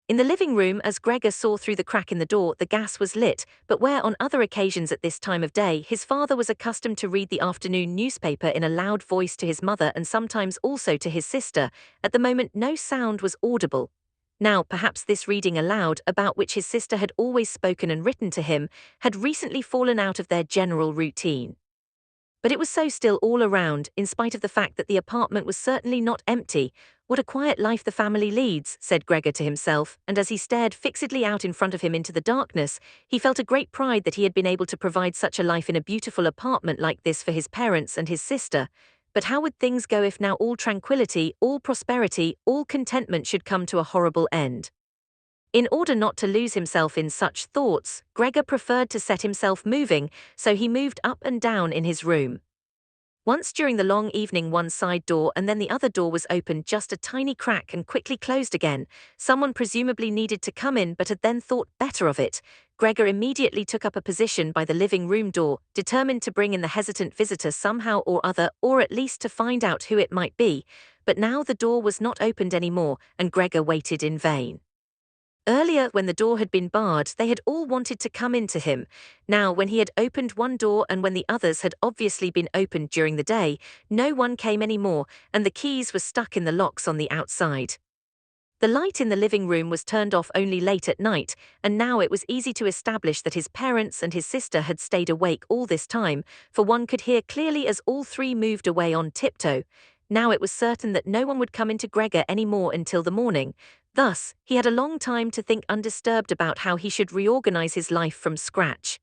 In the living room, as Gregor saw through the crack in the door, the gas was lit, but where on other occasions at this time of day his father was accustomed to read the afternoon newspaper in a loud voice to his mother and sometimes also to his sister, at the moment no sound was audible. Now, perhaps this reading aloud, about which his sister had always spoken and written to him, had recently fallen out of their general routine. But it was so still all around, in spite of the fact that the apartment was certainly not empty. What a quiet life the family leads, said Gregor to himself, and as he stared fixedly out in front of him into the darkness, he felt a great pride that he had been able to provide such a life in a beautiful apartment like this for his parents and his sister. But how would things go if now all tranquility, all prosperity, all contentment should come to a horrible end? In order not to lose himself in such thoughts, Gregor preferred to set himself moving, so he moved up and down in his room. Once during the long evening one side door and then the other door was opened just a tiny crack and quickly closed again. Someone presumably needed to come in but had then thought better of it. Gregor immediately took up a position by the living room door, determined to bring in the hesitant visitor somehow or other, or at least to find out who it might be. But now the door was not opened anymore, and Gregor waited in vain. Earlier, when the door had been barred, they had all wanted to come in to him. Now, when he had opened one door and when the others had obviously been opened during the day, no one came anymore, and the keys were stuck in the locks on the outside. The light in the living room was turned off only late at night, and now it was easy to establish that his parents and his sister had stayed awake all this time, for one could hear clearly as all three moved away on tiptoe. Now it was certain that no one would come into Gregor any more until the morning. Thus, he had a long time to think undisturbed about how he should reorganize his life from scratch.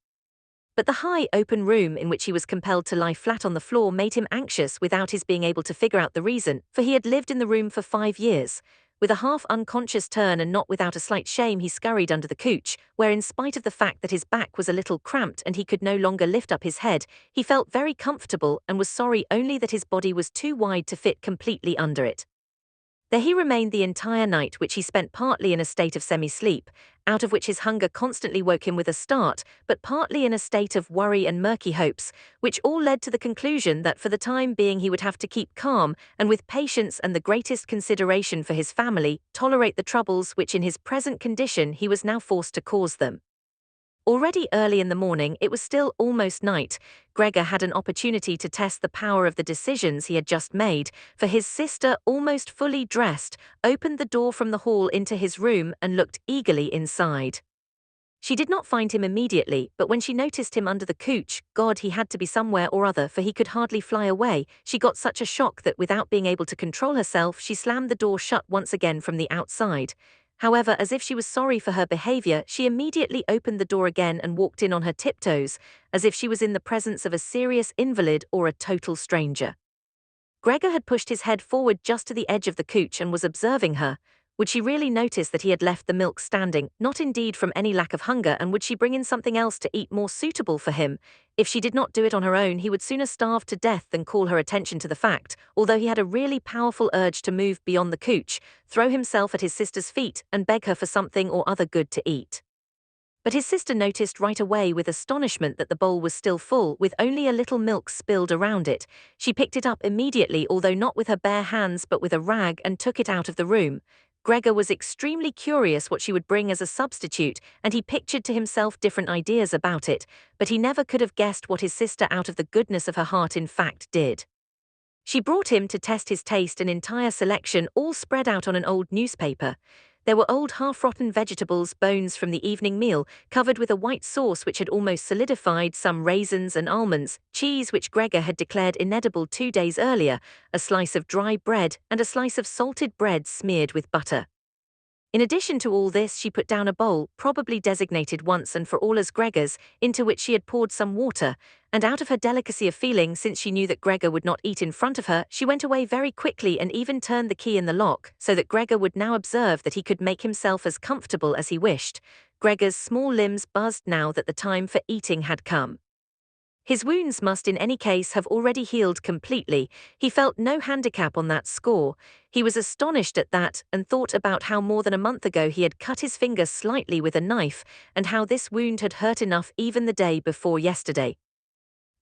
But the high, open room in which he was compelled to lie flat on the floor made him anxious without his being able to figure out the reason, for he had lived in the room for 5 years. With a half-unconscious turn and not without a slight shame, he scurried under the couch, where in spite of the fact that his back was a little cramped and he could no longer lift up his head, he felt very comfortable and was sorry only that his body was too wide to fit completely under it. There he remained the entire night, which he spent partly in a state of semi-sleep, out of which his hunger constantly woke him with a start, but partly in a state of worry and murky hopes, which all led to the conclusion that for the time being he would have to keep calm and with patience and the greatest consideration for his family, tolerate the troubles which in his present condition he was now forced to cause them. Already early in the morning, it was still almost night. Gregor had an opportunity to test the power of the decisions he had just made, for his sister, almost fully dressed, opened the door from the hall into his room and looked eagerly inside. She did not find him immediately, but when she noticed him under the couch, God, he had to be somewhere or other, for he could hardly fly away, she got such a shock that without being able to control herself, she slammed the door shut once again from the outside. However, as if she was sorry for her behavior, she immediately opened the door again and walked in on her tiptoes, as if she was in the presence of a serious invalid or a total stranger. Gregor had pushed his head forward just to the edge of the couch and was observing her. Would she really notice that he had left the milk standing, not indeed from any lack of hunger, and would she bring in something else to eat more suitable for him? If she did not do it on her own, he would sooner starve to death than call her attention to the fact, although he had a really powerful urge to move beyond the couch, throw himself at his sister's feet, and beg her for something or other good to eat. But his sister noticed right away with astonishment that the bowl was still full, with only a little milk spilled around it. She picked it up immediately, although not with her bare hands but with a rag, and took it out of the room. Gregor was extremely curious what she would bring as a substitute, and he pictured to himself different ideas about it, but he never could have guessed what his sister out of the goodness of her heart in fact did. She brought him to test his taste an entire selection, all spread out on an old newspaper. There were old half-rotten vegetables, bones from the evening meal, covered with a white sauce which had almost solidified, some raisins and almonds, cheese which Gregor had declared inedible 2 days earlier, a slice of dry bread, and a slice of salted bread smeared with butter. In addition to all this, she put down a bowl, probably designated once and for all as Gregor's, into which she had poured some water, and out of her delicacy of feeling, since she knew that Gregor would not eat in front of her, she went away very quickly and even turned the key in the lock, so that Gregor would now observe that he could make himself as comfortable as he wished. Gregor's small limbs buzzed now that the time for eating had come. His wounds must in any case have already healed completely. He felt no handicap on that score. He was astonished at that and thought about how more than a month ago he had cut his finger slightly with a knife, and how this wound had hurt enough even the day before yesterday.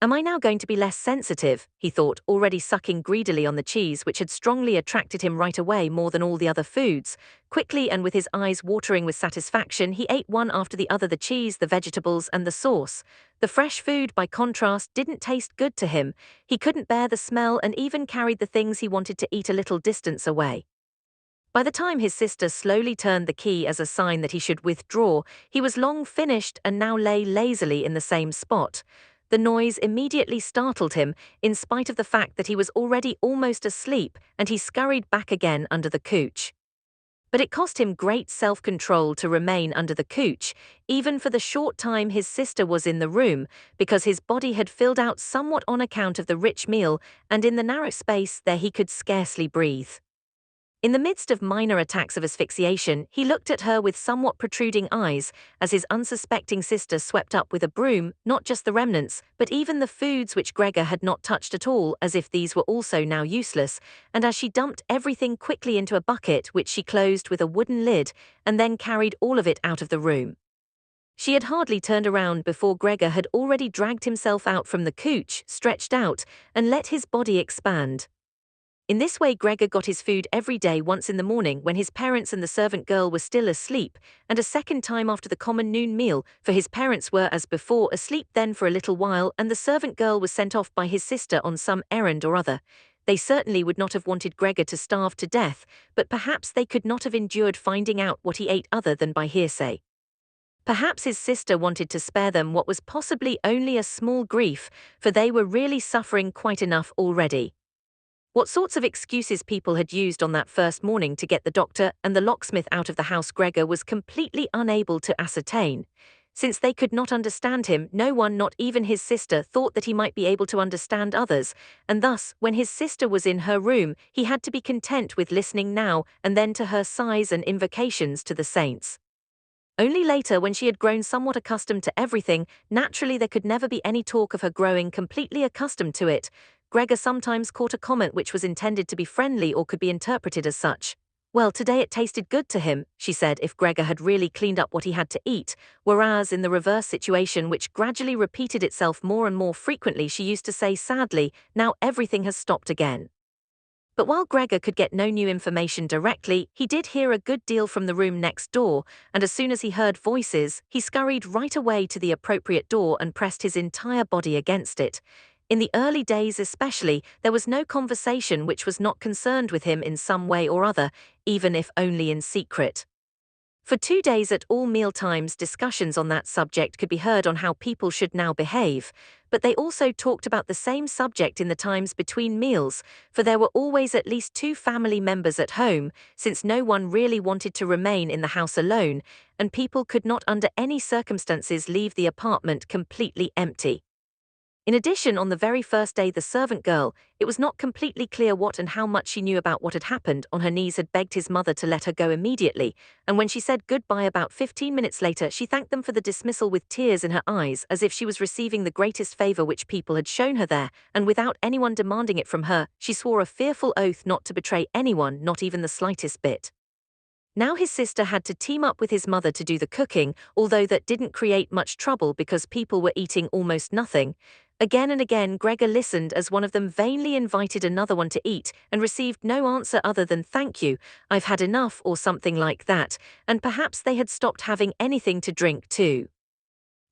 Am I now going to be less sensitive? He thought, already sucking greedily on the cheese which had strongly attracted him right away more than all the other foods. Quickly and with his eyes watering with satisfaction, he ate one after the other, the cheese, the vegetables, and the sauce. The fresh food, by contrast, didn't taste good to him. He couldn't bear the smell and even carried the things he wanted to eat a little distance away. By the time his sister slowly turned the key as a sign that he should withdraw, he was long finished and now lay lazily in the same spot. The noise immediately startled him, in spite of the fact that he was already almost asleep, and he scurried back again under the couch. But it cost him great self-control to remain under the couch, even for the short time his sister was in the room, because his body had filled out somewhat on account of the rich meal, and in the narrow space there he could scarcely breathe. In the midst of minor attacks of asphyxiation, he looked at her with somewhat protruding eyes, as his unsuspecting sister swept up with a broom, not just the remnants, but even the foods which Gregor had not touched at all, as if these were also now useless, and as she dumped everything quickly into a bucket which she closed with a wooden lid, and then carried all of it out of the room. She had hardly turned around before Gregor had already dragged himself out from the couch, stretched out, and let his body expand. In this way Gregor got his food every day, once in the morning when his parents and the servant girl were still asleep, and a second time after the common noon meal, for his parents were as before asleep then for a little while, and the servant girl was sent off by his sister on some errand or other. They certainly would not have wanted Gregor to starve to death, but perhaps they could not have endured finding out what he ate other than by hearsay. Perhaps his sister wanted to spare them what was possibly only a small grief, for they were really suffering quite enough already. What sorts of excuses people had used on that first morning to get the doctor and the locksmith out of the house Gregor was completely unable to ascertain. Since they could not understand him, no one, not even his sister, thought that he might be able to understand others, and thus, when his sister was in her room, he had to be content with listening now and then to her sighs and invocations to the saints. Only later, when she had grown somewhat accustomed to everything, naturally there could never be any talk of her growing completely accustomed to it. Gregor sometimes caught a comment which was intended to be friendly or could be interpreted as such. Well, today it tasted good to him, she said, if Gregor had really cleaned up what he had to eat, whereas in the reverse situation, which gradually repeated itself more and more frequently, she used to say sadly, now everything has stopped again. But while Gregor could get no new information directly, he did hear a good deal from the room next door, and as soon as he heard voices, he scurried right away to the appropriate door and pressed his entire body against it. In the early days especially, there was no conversation which was not concerned with him in some way or other, even if only in secret. For 2 days at all meal times, discussions on that subject could be heard on how people should now behave, but they also talked about the same subject in the times between meals, for there were always at least 2 family members at home, since no one really wanted to remain in the house alone, and people could not under any circumstances leave the apartment completely empty. In addition, on the very first day, the servant girl, it was not completely clear what and how much she knew about what had happened, on her knees had begged his mother to let her go immediately, and when she said goodbye about 15 minutes later, she thanked them for the dismissal with tears in her eyes, as if she was receiving the greatest favor which people had shown her there, and without anyone demanding it from her, she swore a fearful oath not to betray anyone, not even the slightest bit. Now his sister had to team up with his mother to do the cooking, although that didn't create much trouble because people were eating almost nothing. Again and again Gregor listened as one of them vainly invited another one to eat and received no answer other than "thank you, I've had enough," or something like that, and perhaps they had stopped having anything to drink too.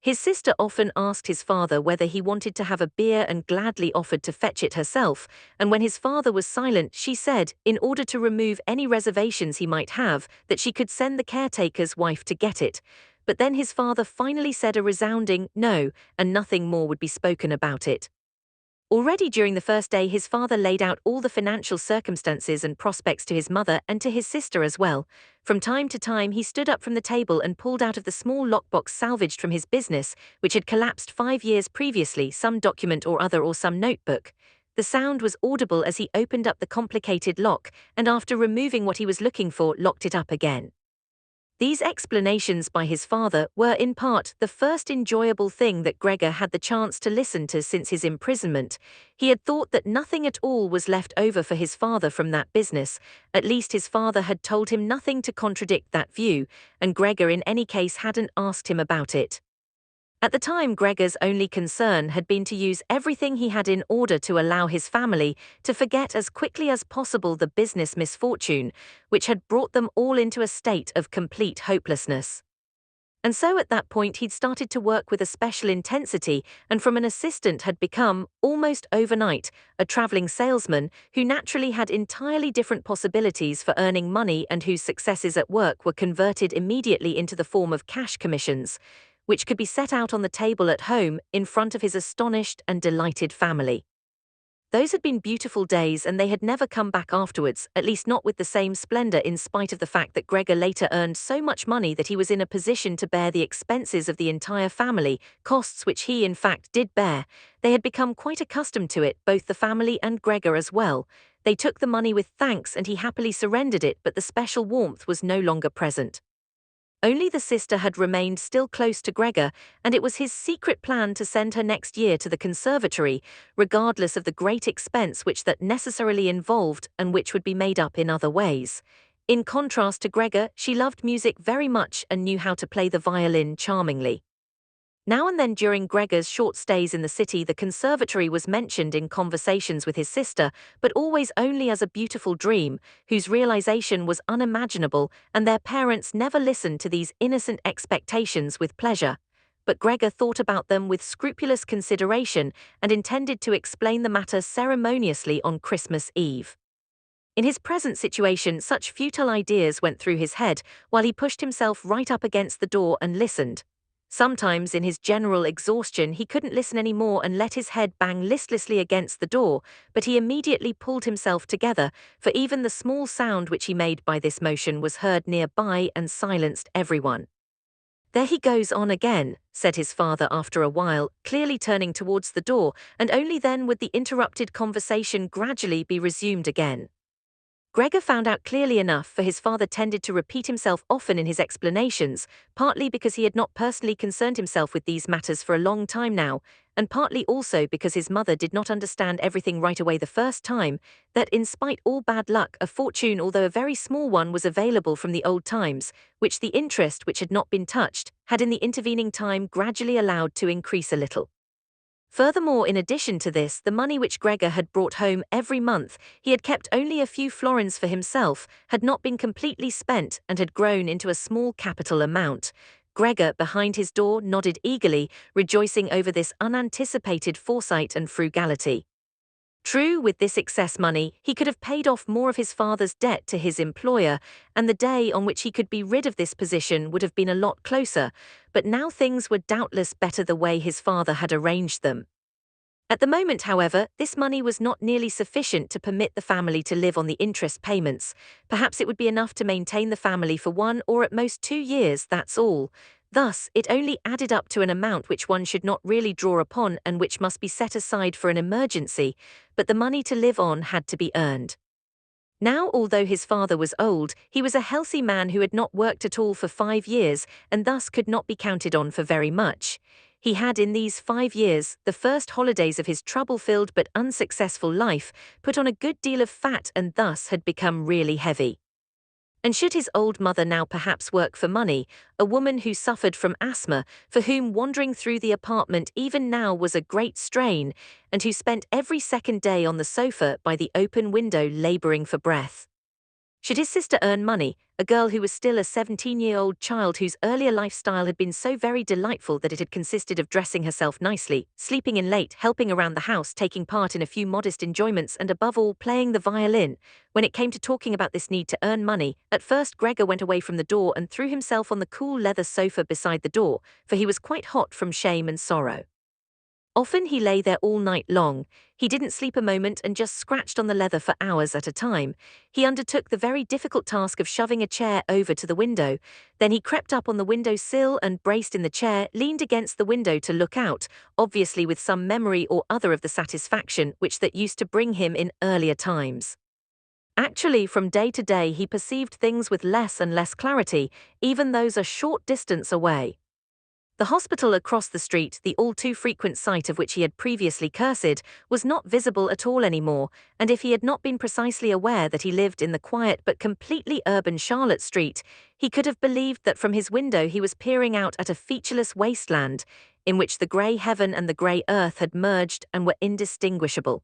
His sister often asked his father whether he wanted to have a beer and gladly offered to fetch it herself, and when his father was silent, she said, in order to remove any reservations he might have, that she could send the caretaker's wife to get it. But then his father finally said a resounding no, and nothing more would be spoken about it. Already during the first day his father laid out all the financial circumstances and prospects to his mother and to his sister as well. From time to time he stood up from the table and pulled out of the small lockbox salvaged from his business, which had collapsed 5 years previously, some document or other or some notebook. The sound was audible as he opened up the complicated lock, and after removing what he was looking for, locked it up again. These explanations by his father were, in part, the first enjoyable thing that Gregor had the chance to listen to since his imprisonment. He had thought that nothing at all was left over for his father from that business. At least his father had told him nothing to contradict that view, and Gregor in any case hadn't asked him about it. At the time, Gregor's only concern had been to use everything he had in order to allow his family to forget as quickly as possible the business misfortune, which had brought them all into a state of complete hopelessness. And so at that point he'd started to work with a special intensity, and from an assistant had become, almost overnight, a traveling salesman who naturally had entirely different possibilities for earning money and whose successes at work were converted immediately into the form of cash commissions, which could be set out on the table at home in front of his astonished and delighted family. Those had been beautiful days, and they had never come back afterwards, at least not with the same splendor, in spite of the fact that Gregor later earned so much money that he was in a position to bear the expenses of the entire family, costs which he in fact did bear. They had become quite accustomed to it, both the family and Gregor as well. They took the money with thanks and he happily surrendered it, but the special warmth was no longer present. Only the sister had remained still close to Gregor, and it was his secret plan to send her next year to the conservatory, regardless of the great expense which that necessarily involved and which would be made up in other ways. In contrast to Gregor, she loved music very much and knew how to play the violin charmingly. Now and then during Gregor's short stays in the city, the conservatory was mentioned in conversations with his sister, but always only as a beautiful dream, whose realization was unimaginable, and their parents never listened to these innocent expectations with pleasure. But Gregor thought about them with scrupulous consideration and intended to explain the matter ceremoniously on Christmas Eve. In his present situation, such futile ideas went through his head, while he pushed himself right up against the door and listened. Sometimes in his general exhaustion he couldn't listen any more and let his head bang listlessly against the door, but he immediately pulled himself together, for even the small sound which he made by this motion was heard nearby and silenced everyone. "There he goes on again," said his father after a while, clearly turning towards the door, and only then would the interrupted conversation gradually be resumed again. Gregor found out clearly enough, for his father tended to repeat himself often in his explanations, partly because he had not personally concerned himself with these matters for a long time now, and partly also because his mother did not understand everything right away the first time, that in spite all bad luck, a fortune, although a very small one, was available from the old times, which the interest, which had not been touched, had in the intervening time gradually allowed to increase a little. Furthermore, in addition to this, the money which Gregor had brought home every month, he had kept only a few florins for himself, had not been completely spent, and had grown into a small capital amount. Gregor, behind his door, nodded eagerly, rejoicing over this unanticipated foresight and frugality. True, with this excess money, he could have paid off more of his father's debt to his employer, and the day on which he could be rid of this position would have been a lot closer, but now things were doubtless better the way his father had arranged them. At the moment, however, this money was not nearly sufficient to permit the family to live on the interest payments. Perhaps it would be enough to maintain the family for 1 or at most 2 years, that's all. Thus, it only added up to an amount which one should not really draw upon and which must be set aside for an emergency, but the money to live on had to be earned. Now, although his father was old, he was a healthy man who had not worked at all for 5 years and thus could not be counted on for very much. He had in these 5 years, the first holidays of his trouble-filled but unsuccessful life, put on a good deal of fat and thus had become really heavy. And should his old mother now perhaps work for money, a woman who suffered from asthma, for whom wandering through the apartment even now was a great strain, and who spent every second day on the sofa by the open window laboring for breath? Should his sister earn money, a girl who was still a 17-year-old child whose earlier lifestyle had been so very delightful that it had consisted of dressing herself nicely, sleeping in late, helping around the house, taking part in a few modest enjoyments, and above all playing the violin? When it came to talking about this need to earn money, at first Gregor went away from the door and threw himself on the cool leather sofa beside the door, for he was quite hot from shame and sorrow. Often he lay there all night long. He didn't sleep a moment and just scratched on the leather for hours at a time. He undertook the very difficult task of shoving a chair over to the window. Then he crept up on the window sill and, braced in the chair, leaned against the window to look out, obviously with some memory or other of the satisfaction which that used to bring him in earlier times. Actually, from day to day he perceived things with less and less clarity, even those a short distance away. The hospital across the street, the all-too-frequent sight of which he had previously cursed, was not visible at all anymore, and if he had not been precisely aware that he lived in the quiet but completely urban Charlotte Street, he could have believed that from his window he was peering out at a featureless wasteland, in which the grey heaven and the grey earth had merged and were indistinguishable.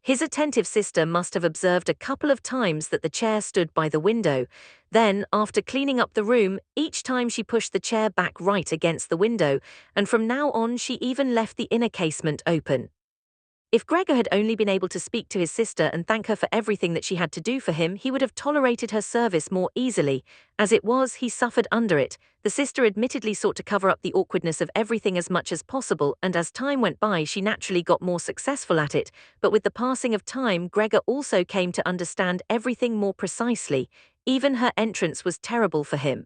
His attentive sister must have observed a couple of times that the chair stood by the window. Then, after cleaning up the room, each time she pushed the chair back right against the window, and from now on she even left the inner casement open. If Gregor had only been able to speak to his sister and thank her for everything that she had to do for him, he would have tolerated her service more easily. As it was, he suffered under it. The sister admittedly sought to cover up the awkwardness of everything as much as possible, and as time went by she naturally got more successful at it, but with the passing of time Gregor also came to understand everything more precisely. Even her entrance was terrible for him.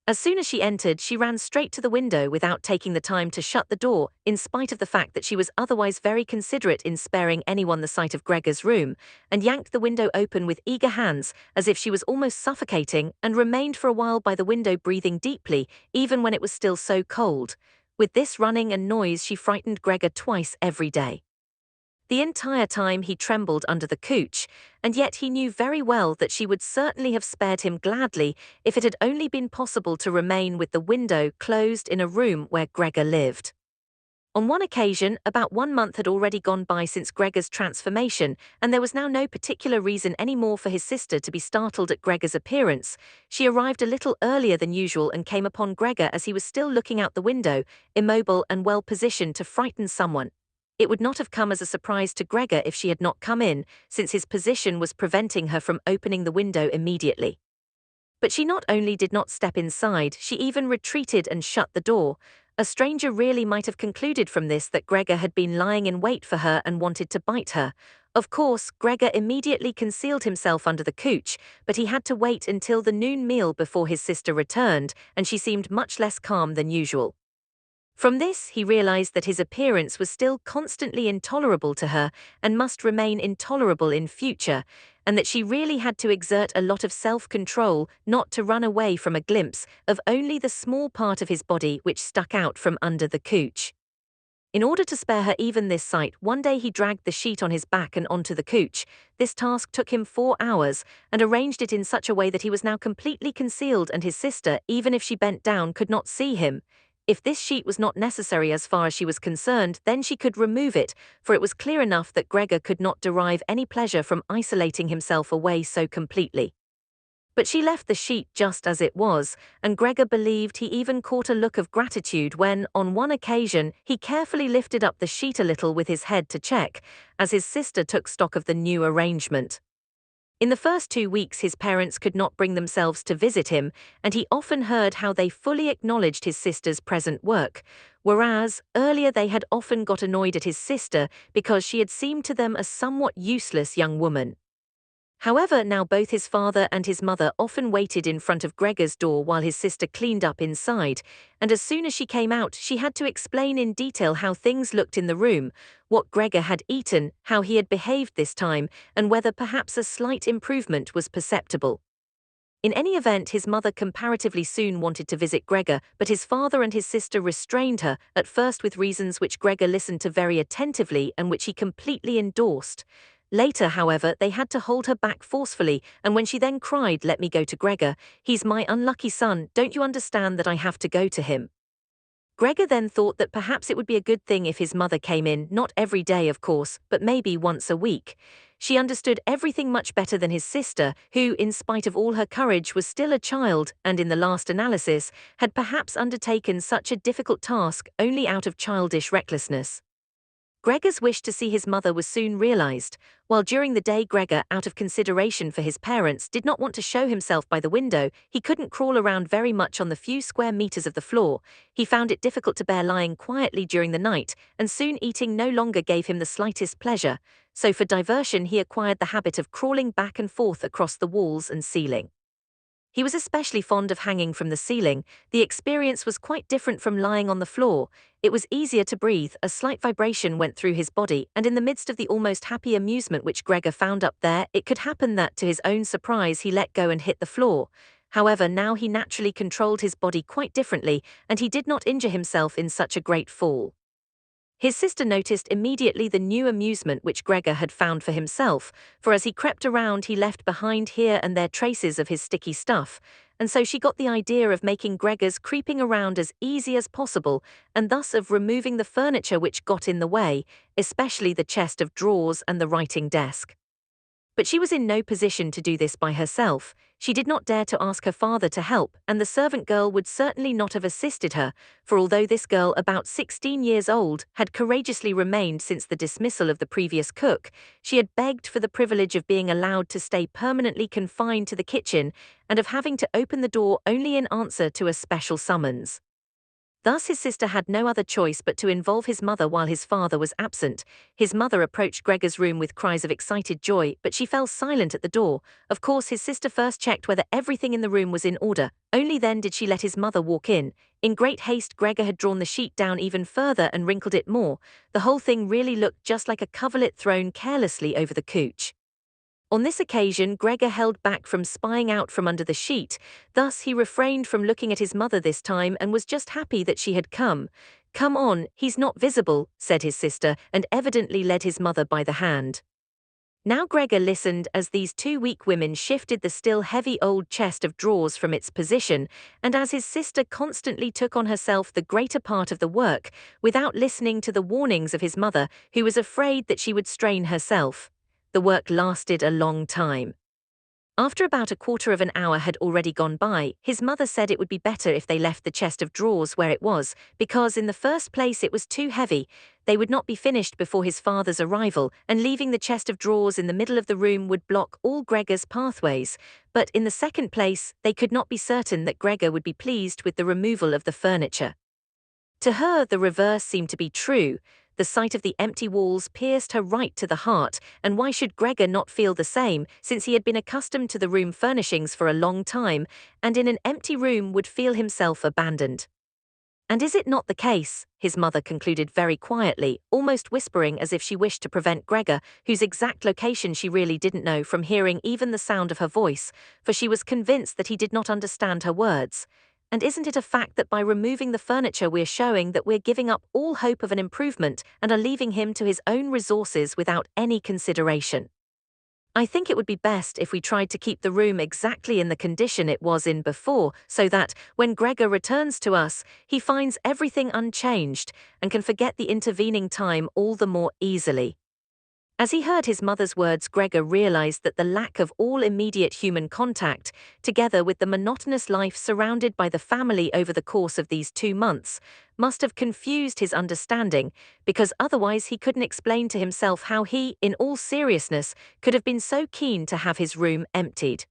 As soon as she entered, she ran straight to the window without taking the time to shut the door, in spite of the fact that she was otherwise very considerate in sparing anyone the sight of Gregor's room, and yanked the window open with eager hands, as if she was almost suffocating, and remained for a while by the window breathing deeply, even when it was still so cold. With this running and noise she frightened Gregor twice every day. The entire time he trembled under the couch, and yet he knew very well that she would certainly have spared him gladly if it had only been possible to remain with the window closed in a room where Gregor lived. On one occasion, about 1 month had already gone by since Gregor's transformation, and there was now no particular reason any more for his sister to be startled at Gregor's appearance. She arrived a little earlier than usual and came upon Gregor as he was still looking out the window, immobile and well positioned to frighten someone. It would not have come as a surprise to Gregor if she had not come in, since his position was preventing her from opening the window immediately. But she not only did not step inside, she even retreated and shut the door. A stranger really might have concluded from this that Gregor had been lying in wait for her and wanted to bite her. Of course, Gregor immediately concealed himself under the couch, but he had to wait until the noon meal before his sister returned, and she seemed much less calm than usual. From this, he realized that his appearance was still constantly intolerable to her and must remain intolerable in future, and that she really had to exert a lot of self-control not to run away from a glimpse of only the small part of his body which stuck out from under the couch. In order to spare her even this sight, one day he dragged the sheet on his back and onto the couch. This task took him 4 hours, and arranged it in such a way that he was now completely concealed and his sister, even if she bent down, could not see him. If this sheet was not necessary as far as she was concerned, then she could remove it, for it was clear enough that Gregor could not derive any pleasure from isolating himself away so completely. But she left the sheet just as it was, and Gregor believed he even caught a look of gratitude when, on one occasion, he carefully lifted up the sheet a little with his head to check, as his sister took stock of the new arrangement. In the first 2 weeks his parents could not bring themselves to visit him, and he often heard how they fully acknowledged his sister's present work, whereas, earlier they had often got annoyed at his sister because she had seemed to them a somewhat useless young woman. However, now both his father and his mother often waited in front of Gregor's door while his sister cleaned up inside, and as soon as she came out she had to explain in detail how things looked in the room, what Gregor had eaten, how he had behaved this time, and whether perhaps a slight improvement was perceptible. In any event, his mother comparatively soon wanted to visit Gregor, but his father and his sister restrained her, at first with reasons which Gregor listened to very attentively and which he completely endorsed. Later, however, they had to hold her back forcefully, and when she then cried, "Let me go to Gregor, he's my unlucky son, don't you understand that I have to go to him?" Gregor then thought that perhaps it would be a good thing if his mother came in, not every day of course, but maybe once a week. She understood everything much better than his sister, who, in spite of all her courage, was still a child, and in the last analysis, had perhaps undertaken such a difficult task only out of childish recklessness. Gregor's wish to see his mother was soon realized. While during the day Gregor, out of consideration for his parents, did not want to show himself by the window, he couldn't crawl around very much on the few square meters of the floor. He found it difficult to bear lying quietly during the night, and soon eating no longer gave him the slightest pleasure. So for diversion he acquired the habit of crawling back and forth across the walls and ceiling. He was especially fond of hanging from the ceiling. The experience was quite different from lying on the floor. It was easier to breathe, a slight vibration went through his body, and in the midst of the almost happy amusement which Gregor found up there, it could happen that, to his own surprise, he let go and hit the floor. However, now he naturally controlled his body quite differently, and he did not injure himself in such a great fall. His sister noticed immediately the new amusement which Gregor had found for himself, for as he crept around he left behind here and there traces of his sticky stuff, and so she got the idea of making Gregor's creeping around as easy as possible, and thus of removing the furniture which got in the way, especially the chest of drawers and the writing desk. But she was in no position to do this by herself. She did not dare to ask her father to help, and the servant girl would certainly not have assisted her, for although this girl, about 16 years old, had courageously remained since the dismissal of the previous cook, she had begged for the privilege of being allowed to stay permanently confined to the kitchen and of having to open the door only in answer to a special summons. Thus his sister had no other choice but to involve his mother while his father was absent. His mother approached Gregor's room with cries of excited joy, but she fell silent at the door. Of course, his sister first checked whether everything in the room was in order. Only then did she let his mother walk in. In great haste, Gregor had drawn the sheet down even further and wrinkled it more. The whole thing really looked just like a coverlet thrown carelessly over the couch. On this occasion, Gregor held back from spying out from under the sheet, thus he refrained from looking at his mother this time and was just happy that she had come. "Come on, he's not visible," said his sister, and evidently led his mother by the hand. Now Gregor listened as these two weak women shifted the still heavy old chest of drawers from its position, and as his sister constantly took on herself the greater part of the work, without listening to the warnings of his mother, who was afraid that she would strain herself. The work lasted a long time. After about a quarter of an hour had already gone by, his mother said it would be better if they left the chest of drawers where it was, because in the first place it was too heavy, they would not be finished before his father's arrival, and leaving the chest of drawers in the middle of the room would block all Gregor's pathways, but in the second place, they could not be certain that Gregor would be pleased with the removal of the furniture. To her, the reverse seemed to be true. The sight of the empty walls pierced her right to the heart, and why should Gregor not feel the same, since he had been accustomed to the room furnishings for a long time, and in an empty room would feel himself abandoned? And is it not the case, his mother concluded very quietly, almost whispering as if she wished to prevent Gregor, whose exact location she really didn't know, from hearing even the sound of her voice, for she was convinced that he did not understand her words. And isn't it a fact that by removing the furniture we're showing that we're giving up all hope of an improvement and are leaving him to his own resources without any consideration? I think it would be best if we tried to keep the room exactly in the condition it was in before, so that, when Gregor returns to us, he finds everything unchanged and can forget the intervening time all the more easily. As he heard his mother's words, Gregor realized that the lack of all immediate human contact, together with the monotonous life surrounded by the family over the course of these 2 months, must have confused his understanding, because otherwise he couldn't explain to himself how he, in all seriousness, could have been so keen to have his room emptied.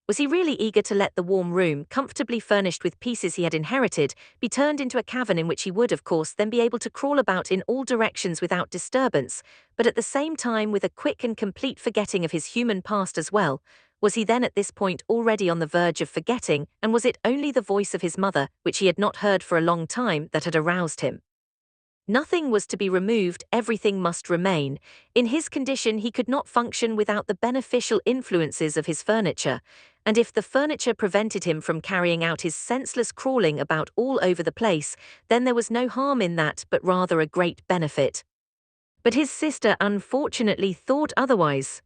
Was he really eager to let the warm room, comfortably furnished with pieces he had inherited, be turned into a cavern in which he would, of course, then be able to crawl about in all directions without disturbance, but at the same time with a quick and complete forgetting of his human past as well? Was he then at this point already on the verge of forgetting, and was it only the voice of his mother, which he had not heard for a long time, that had aroused him? Nothing was to be removed, everything must remain. In his condition he could not function without the beneficial influences of his furniture, and if the furniture prevented him from carrying out his senseless crawling about all over the place, then there was no harm in that but rather a great benefit. But his sister unfortunately thought otherwise.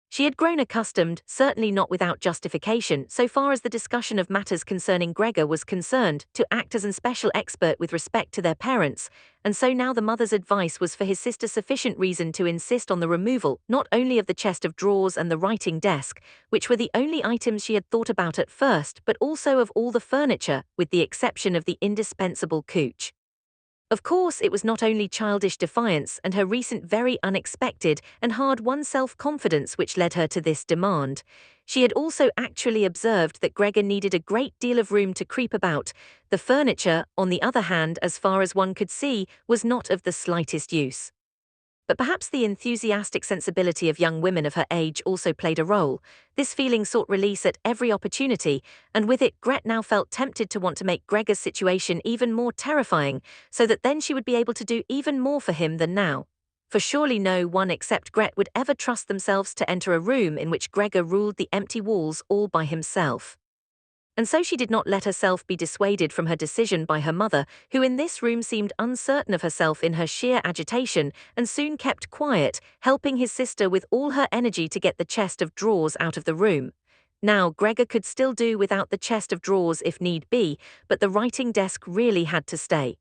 She had grown accustomed, certainly not without justification, so far as the discussion of matters concerning Gregor was concerned, to act as an special expert with respect to their parents, and so now the mother's advice was for his sister sufficient reason to insist on the removal not only of the chest of drawers and the writing desk, which were the only items she had thought about at first, but also of all the furniture, with the exception of the indispensable couch. Of course, it was not only childish defiance and her recent very unexpected and hard-won self-confidence which led her to this demand. She had also actually observed that Gregor needed a great deal of room to creep about. The furniture, on the other hand, as far as one could see, was not of the slightest use. But perhaps the enthusiastic sensibility of young women of her age also played a role. This feeling sought release at every opportunity, and with it Gret now felt tempted to want to make Gregor's situation even more terrifying, so that then she would be able to do even more for him than now. For surely no one except Gret would ever trust themselves to enter a room in which Gregor ruled the empty walls all by himself. And so she did not let herself be dissuaded from her decision by her mother, who in this room seemed uncertain of herself in her sheer agitation, and soon kept quiet, helping his sister with all her energy to get the chest of drawers out of the room. Now, Gregor could still do without the chest of drawers if need be, but the writing desk really had to stay.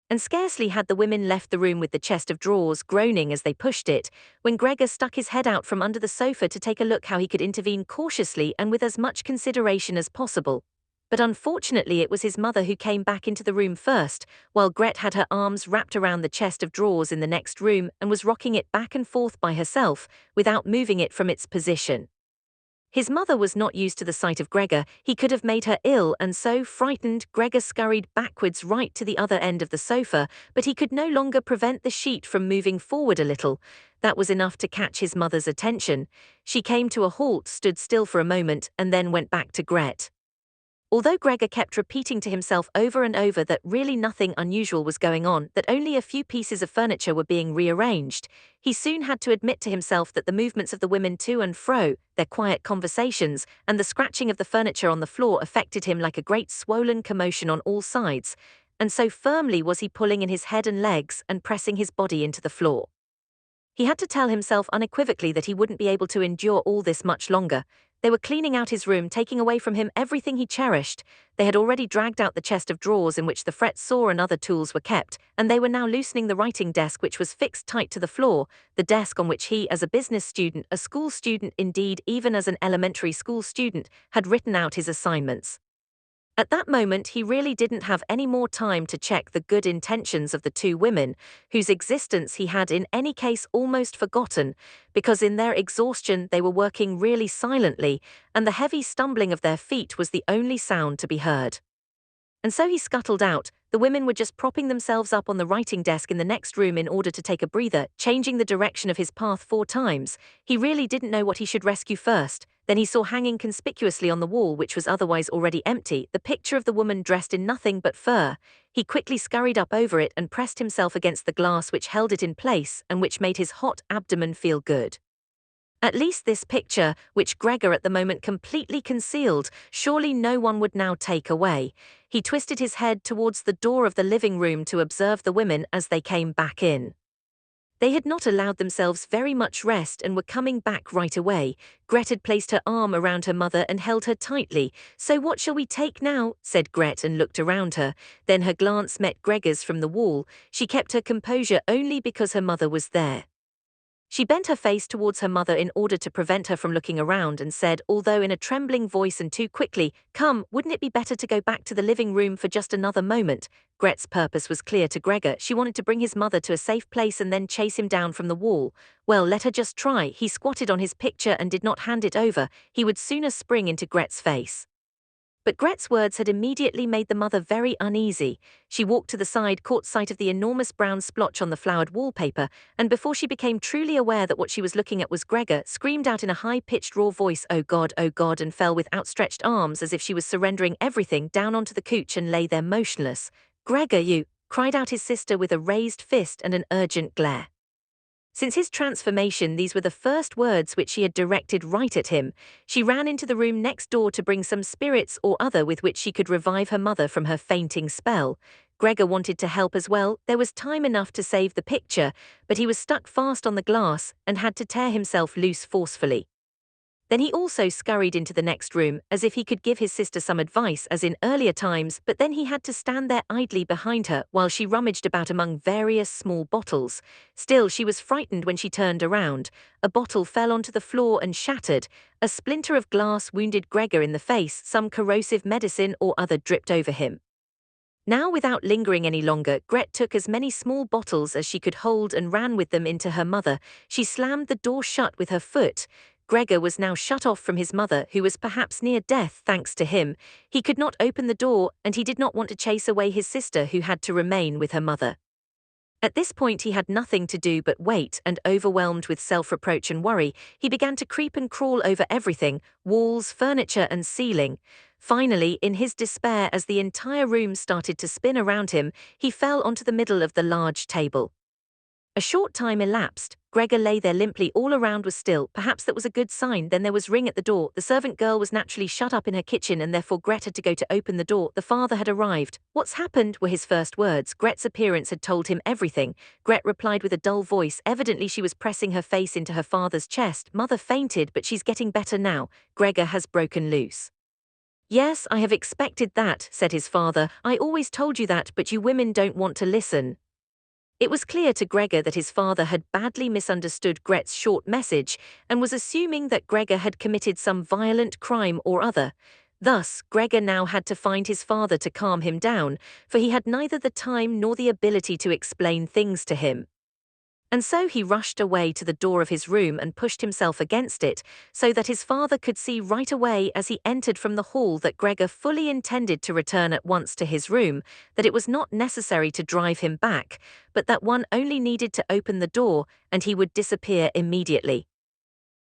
And scarcely had the women left the room with the chest of drawers groaning as they pushed it, when Gregor stuck his head out from under the sofa to take a look how he could intervene cautiously and with as much consideration as possible. But unfortunately it was his mother who came back into the room first, while Gret had her arms wrapped around the chest of drawers in the next room and was rocking it back and forth by herself, without moving it from its position. His mother was not used to the sight of Gregor. He could have made her ill, and so, frightened, Gregor scurried backwards right to the other end of the sofa, but he could no longer prevent the sheet from moving forward a little. That was enough to catch his mother's attention. She came to a halt, stood still for a moment, and then went back to Gret. Although Gregor kept repeating to himself over and over that really nothing unusual was going on, that only a few pieces of furniture were being rearranged, he soon had to admit to himself that the movements of the women to and fro, their quiet conversations, and the scratching of the furniture on the floor affected him like a great swollen commotion on all sides, and so firmly was he pulling in his head and legs and pressing his body into the floor. He had to tell himself unequivocally that he wouldn't be able to endure all this much longer. They were cleaning out his room, taking away from him everything he cherished. They had already dragged out the chest of drawers in which the fret saw and other tools were kept, and they were now loosening the writing desk which was fixed tight to the floor, the desk on which he, as a business student, a school student indeed, even as an elementary school student, had written out his assignments. At that moment he really didn't have any more time to check the good intentions of the two women, whose existence he had in any case almost forgotten, because in their exhaustion they were working really silently, and the heavy stumbling of their feet was the only sound to be heard. And so he scuttled out. The women were just propping themselves up on the writing desk in the next room in order to take a breather, changing the direction of his path 4 times. He really didn't know what he should rescue first. Then he saw hanging conspicuously on the wall, which was otherwise already empty, the picture of the woman dressed in nothing but fur. He quickly scurried up over it and pressed himself against the glass which held it in place and which made his hot abdomen feel good. At least this picture, which Gregor at the moment completely concealed, surely no one would now take away. He twisted his head towards the door of the living room to observe the women as they came back in. They had not allowed themselves very much rest and were coming back right away. Gret had placed her arm around her mother and held her tightly. "So what shall we take now?" said Gret and looked around her. Then her glance met Gregor's from the wall. She kept her composure only because her mother was there. She bent her face towards her mother in order to prevent her from looking around and said, although in a trembling voice and too quickly, "Come, wouldn't it be better to go back to the living room for just another moment?" Gret's purpose was clear to Gregor. She wanted to bring his mother to a safe place and then chase him down from the wall. Well, let her just try. He squatted on his picture and did not hand it over. He would sooner spring into Gret's face. But Gret's words had immediately made the mother very uneasy. She walked to the side, caught sight of the enormous brown splotch on the flowered wallpaper, and before she became truly aware that what she was looking at was Gregor, screamed out in a high-pitched raw voice, oh God," and fell with outstretched arms as if she was surrendering everything down onto the couch and lay there motionless. "Gregor, you!" cried out his sister with a raised fist and an urgent glare. Since his transformation, these were the first words which she had directed right at him. She ran into the room next door to bring some spirits or other with which she could revive her mother from her fainting spell. Gregor wanted to help as well. There was time enough to save the picture, but he was stuck fast on the glass and had to tear himself loose forcefully. Then he also scurried into the next room, as if he could give his sister some advice as in earlier times, but then he had to stand there idly behind her while she rummaged about among various small bottles. Still, she was frightened when she turned around. A bottle fell onto the floor and shattered. A splinter of glass wounded Gregor in the face. Some corrosive medicine or other dripped over him. Now, without lingering any longer, Gret took as many small bottles as she could hold and ran with them into her mother. She slammed the door shut with her foot. Gregor was now shut off from his mother, who was perhaps near death thanks to him. He could not open the door, and he did not want to chase away his sister, who had to remain with her mother. At this point he had nothing to do but wait, and overwhelmed with self-reproach and worry, he began to creep and crawl over everything, walls, furniture and ceiling. Finally, in his despair, as the entire room started to spin around him, he fell onto the middle of the large table. A short time elapsed. Gregor lay there limply, all around was still. Perhaps that was a good sign. Then there was ring at the door. The servant girl was naturally shut up in her kitchen, and therefore Gret had to go to open the door. The father had arrived. "What's happened?" were his first words. Gret's appearance had told him everything. Gret replied with a dull voice. Evidently she was pressing her face into her father's chest. "Mother fainted, but she's getting better now. Gregor has broken loose." "Yes, I have expected that," said his father. "I always told you that, but you women don't want to listen." It was clear to Gregor that his father had badly misunderstood Gret's short message and was assuming that Gregor had committed some violent crime or other. Thus, Gregor now had to find his father to calm him down, for he had neither the time nor the ability to explain things to him. And so he rushed away to the door of his room and pushed himself against it, so that his father could see right away as he entered from the hall that Gregor fully intended to return at once to his room, that it was not necessary to drive him back, but that one only needed to open the door and he would disappear immediately.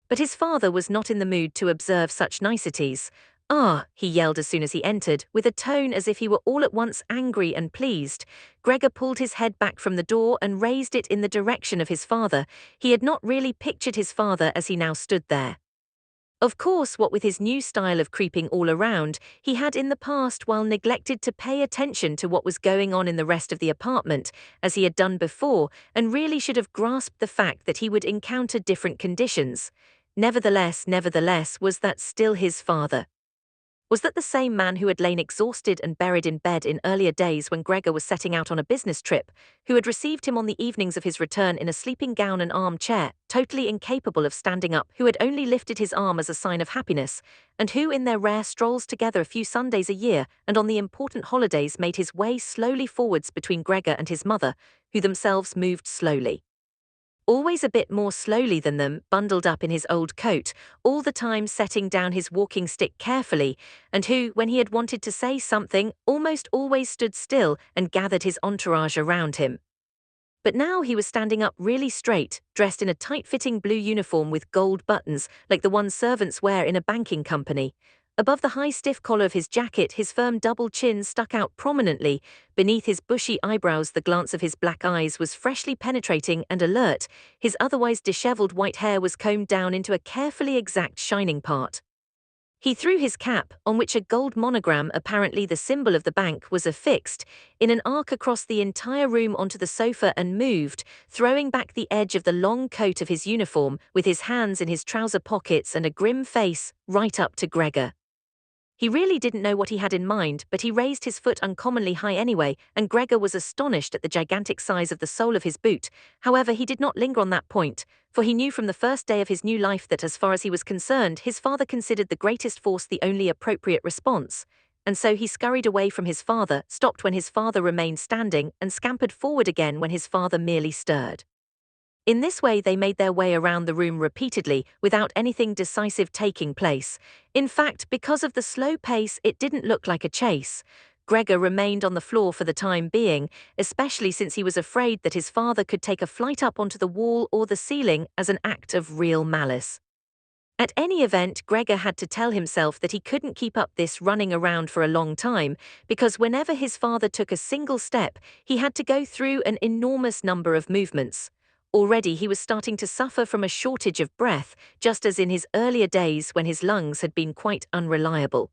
But his father was not in the mood to observe such niceties. "Ah," he yelled as soon as he entered, with a tone as if he were all at once angry and pleased. Gregor pulled his head back from the door and raised it in the direction of his father. He had not really pictured his father as he now stood there. Of course, what with his new style of creeping all around, he had in the past while neglected to pay attention to what was going on in the rest of the apartment, as he had done before, and really should have grasped the fact that he would encounter different conditions. Nevertheless, was that still his father? Was that the same man who had lain exhausted and buried in bed in earlier days when Gregor was setting out on a business trip, who had received him on the evenings of his return in a sleeping gown and armchair, totally incapable of standing up, who had only lifted his arm as a sign of happiness, and who in their rare strolls together a few Sundays a year and on the important holidays made his way slowly forwards between Gregor and his mother, who themselves moved slowly. Always a bit more slowly than them, bundled up in his old coat, all the time setting down his walking stick carefully, and who, when he had wanted to say something, almost always stood still and gathered his entourage around him. But now he was standing up really straight, dressed in a tight-fitting blue uniform with gold buttons, like the ones servants wear in a banking company. Above the high stiff collar of his jacket, his firm double chin stuck out prominently. Beneath his bushy eyebrows, the glance of his black eyes was freshly penetrating and alert. His otherwise disheveled white hair was combed down into a carefully exact shining part. He threw his cap, on which a gold monogram, apparently the symbol of the bank, was affixed, in an arc across the entire room onto the sofa and moved, throwing back the edge of the long coat of his uniform, with his hands in his trouser pockets and a grim face, right up to Gregor. He really didn't know what he had in mind, but he raised his foot uncommonly high anyway, and Gregor was astonished at the gigantic size of the sole of his boot. However, he did not linger on that point, for he knew from the first day of his new life that as far as he was concerned, his father considered the greatest force the only appropriate response. And so he scurried away from his father, stopped when his father remained standing, and scampered forward again when his father merely stirred. In this way they made their way around the room repeatedly, without anything decisive taking place. In fact, because of the slow pace, it didn't look like a chase. Gregor remained on the floor for the time being, especially since he was afraid that his father could take a flight up onto the wall or the ceiling as an act of real malice. At any event, Gregor had to tell himself that he couldn't keep up this running around for a long time, because whenever his father took a single step, he had to go through an enormous number of movements. Already he was starting to suffer from a shortage of breath, just as in his earlier days when his lungs had been quite unreliable.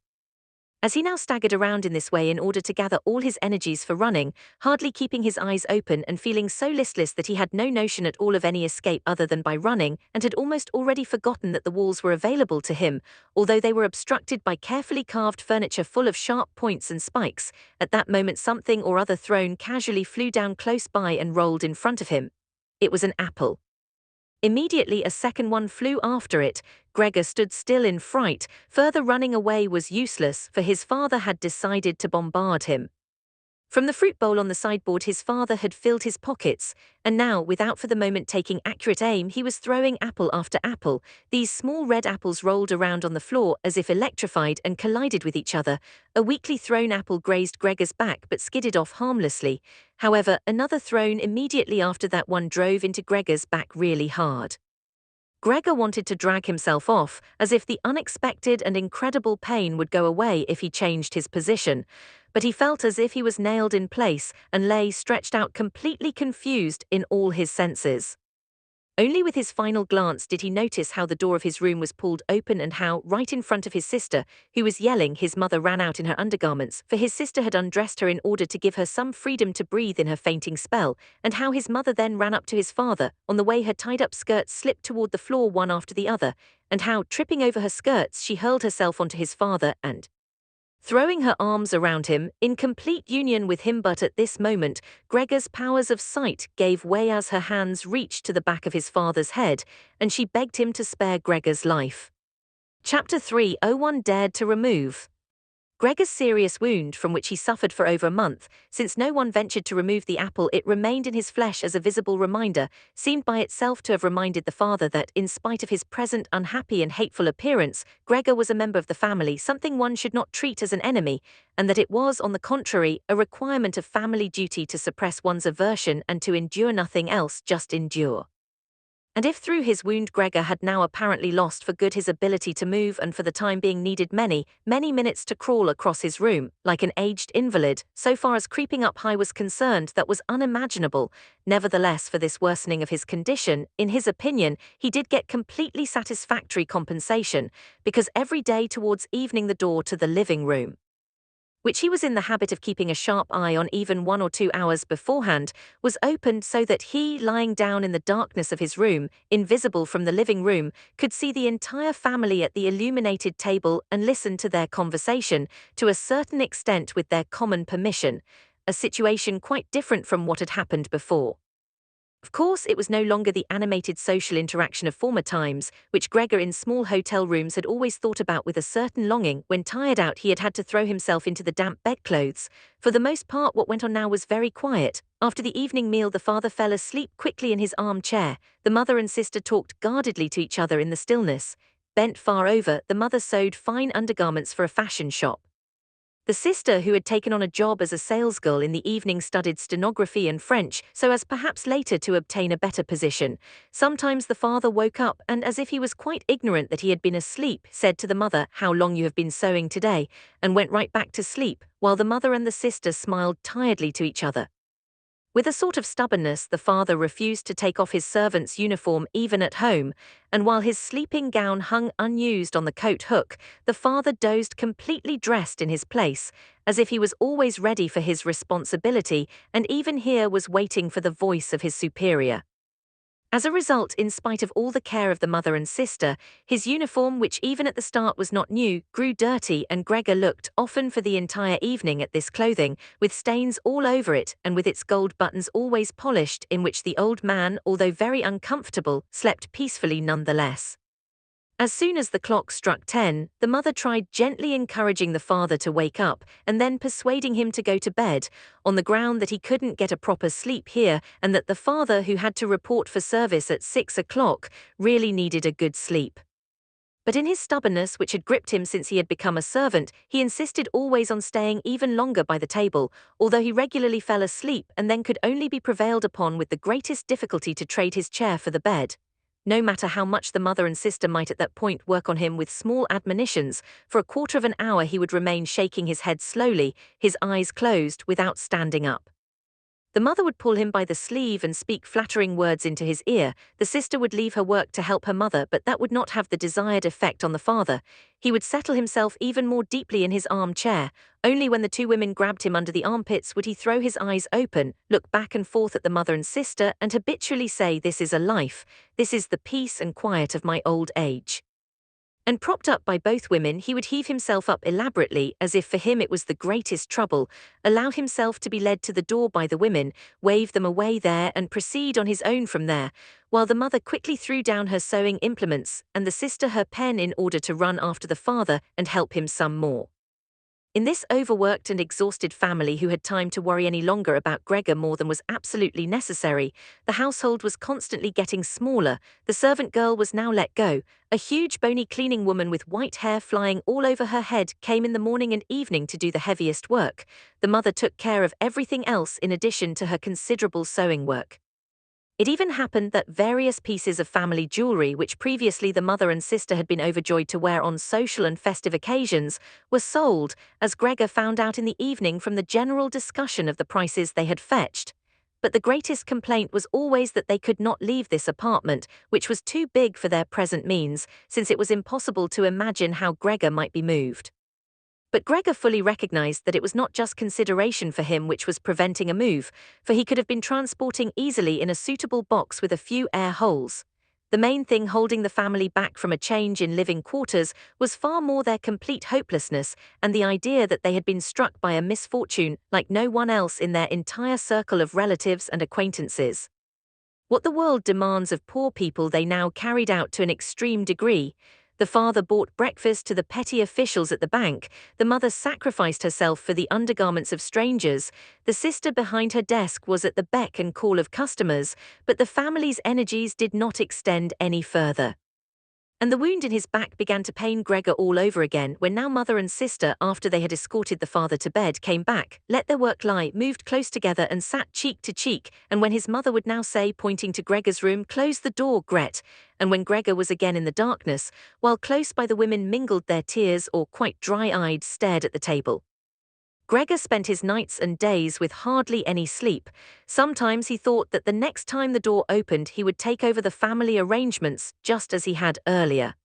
As he now staggered around in this way in order to gather all his energies for running, hardly keeping his eyes open and feeling so listless that he had no notion at all of any escape other than by running, and had almost already forgotten that the walls were available to him, although they were obstructed by carefully carved furniture full of sharp points and spikes, at that moment something or other thrown casually flew down close by and rolled in front of him. It was an apple. Immediately a second one flew after it. Gregor stood still in fright. Further running away was useless, for his father had decided to bombard him. From the fruit bowl on the sideboard his father had filled his pockets, and now, without for the moment taking accurate aim, he was throwing apple after apple. These small red apples rolled around on the floor as if electrified and collided with each other. A weakly thrown apple grazed Gregor's back but skidded off harmlessly. However, another thrown immediately after that one drove into Gregor's back really hard. Gregor wanted to drag himself off, as if the unexpected and incredible pain would go away if he changed his position. but he felt as if he was nailed in place and lay stretched out completely confused in all his senses. Only with his final glance did he notice how the door of his room was pulled open and how, right in front of his sister, who was yelling, his mother ran out in her undergarments, for his sister had undressed her in order to give her some freedom to breathe in her fainting spell, and how his mother then ran up to his father, on the way her tied-up skirts slipped toward the floor one after the other, and how, tripping over her skirts, she hurled herself onto his father and, throwing her arms around him, in complete union with him. But at this moment, Gregor's powers of sight gave way as her hands reached to the back of his father's head, and she begged him to spare Gregor's life. Chapter 3:01 Dared to Remove. Gregor's serious wound, from which he suffered for over a month, since no one ventured to remove the apple, it remained in his flesh as a visible reminder, seemed by itself to have reminded the father that, in spite of his present unhappy and hateful appearance, Gregor was a member of the family, something one should not treat as an enemy, and that it was, on the contrary, a requirement of family duty to suppress one's aversion and to endure nothing else, just endure. And if through his wound Gregor had now apparently lost for good his ability to move and for the time being needed many, many minutes to crawl across his room, like an aged invalid, so far as creeping up high was concerned, that was unimaginable. Nevertheless, for this worsening of his condition, in his opinion, he did get completely satisfactory compensation, because every day towards evening the door to the living room, which he was in the habit of keeping a sharp eye on even 1 or 2 hours beforehand, was opened so that he, lying down in the darkness of his room, invisible from the living room, could see the entire family at the illuminated table and listen to their conversation, to a certain extent with their common permission, a situation quite different from what had happened before. Of course, it was no longer the animated social interaction of former times, which Gregor in small hotel rooms had always thought about with a certain longing. When tired out, he had had to throw himself into the damp bedclothes. For the most part, what went on now was very quiet. After the evening meal, the father fell asleep quickly in his armchair. The mother and sister talked guardedly to each other in the stillness. Bent far over, the mother sewed fine undergarments for a fashion shop. The sister, who had taken on a job as a salesgirl in the evening, studied stenography and French, so as perhaps later to obtain a better position. Sometimes the father woke up and, as if he was quite ignorant that he had been asleep, said to the mother, "How long you have been sewing today," and went right back to sleep, while the mother and the sister smiled tiredly to each other. With a sort of stubbornness, the father refused to take off his servant's uniform even at home, and while his sleeping gown hung unused on the coat hook, the father dozed completely dressed in his place, as if he was always ready for his responsibility, and even here was waiting for the voice of his superior. As a result, in spite of all the care of the mother and sister, his uniform, which even at the start was not new, grew dirty, and Gregor looked, often for the entire evening, at this clothing, with stains all over it and with its gold buttons always polished, in which the old man, although very uncomfortable, slept peacefully nonetheless. As soon as the clock struck 10, the mother tried gently encouraging the father to wake up and then persuading him to go to bed, on the ground that he couldn't get a proper sleep here and that the father, who had to report for service at 6 o'clock, really needed a good sleep. But in his stubbornness, which had gripped him since he had become a servant, he insisted always on staying even longer by the table, although he regularly fell asleep and then could only be prevailed upon with the greatest difficulty to trade his chair for the bed. No matter how much the mother and sister might at that point work on him with small admonitions, for a quarter of an hour he would remain shaking his head slowly, his eyes closed, without standing up. The mother would pull him by the sleeve and speak flattering words into his ear. The sister would leave her work to help her mother, but that would not have the desired effect on the father. He would settle himself even more deeply in his armchair. Only when the two women grabbed him under the armpits would he throw his eyes open, look back and forth at the mother and sister, and habitually say, "This is a life. This is the peace and quiet of my old age." And propped up by both women, he would heave himself up elaborately, as if for him it was the greatest trouble, allow himself to be led to the door by the women, wave them away there, and proceed on his own from there, while the mother quickly threw down her sewing implements, and the sister her pen, in order to run after the father and help him some more. In this overworked and exhausted family, who had time to worry any longer about Gregor more than was absolutely necessary, the household was constantly getting smaller. The servant girl was now let go. A huge bony cleaning woman with white hair flying all over her head came in the morning and evening to do the heaviest work. The mother took care of everything else in addition to her considerable sewing work. It even happened that various pieces of family jewelry, which previously the mother and sister had been overjoyed to wear on social and festive occasions, were sold, as Gregor found out in the evening from the general discussion of the prices they had fetched. But the greatest complaint was always that they could not leave this apartment, which was too big for their present means, since it was impossible to imagine how Gregor might be moved. But Gregor fully recognized that it was not just consideration for him which was preventing a move, for he could have been transporting easily in a suitable box with a few air holes. The main thing holding the family back from a change in living quarters was far more their complete hopelessness and the idea that they had been struck by a misfortune like no one else in their entire circle of relatives and acquaintances. What the world demands of poor people they now carried out to an extreme degree. The father bought breakfast to the petty officials at the bank, the mother sacrificed herself for the undergarments of strangers, the sister behind her desk was at the beck and call of customers, but the family's energies did not extend any further. And the wound in his back began to pain Gregor all over again when now mother and sister, after they had escorted the father to bed, came back, let their work lie, moved close together and sat cheek to cheek, and when his mother would now say, pointing to Gregor's room, "Close the door, Gret," and when Gregor was again in the darkness, while close by the women mingled their tears or quite dry-eyed stared at the table. Gregor spent his nights and days with hardly any sleep. Sometimes he thought that the next time the door opened he would take over the family arrangements just as he had earlier.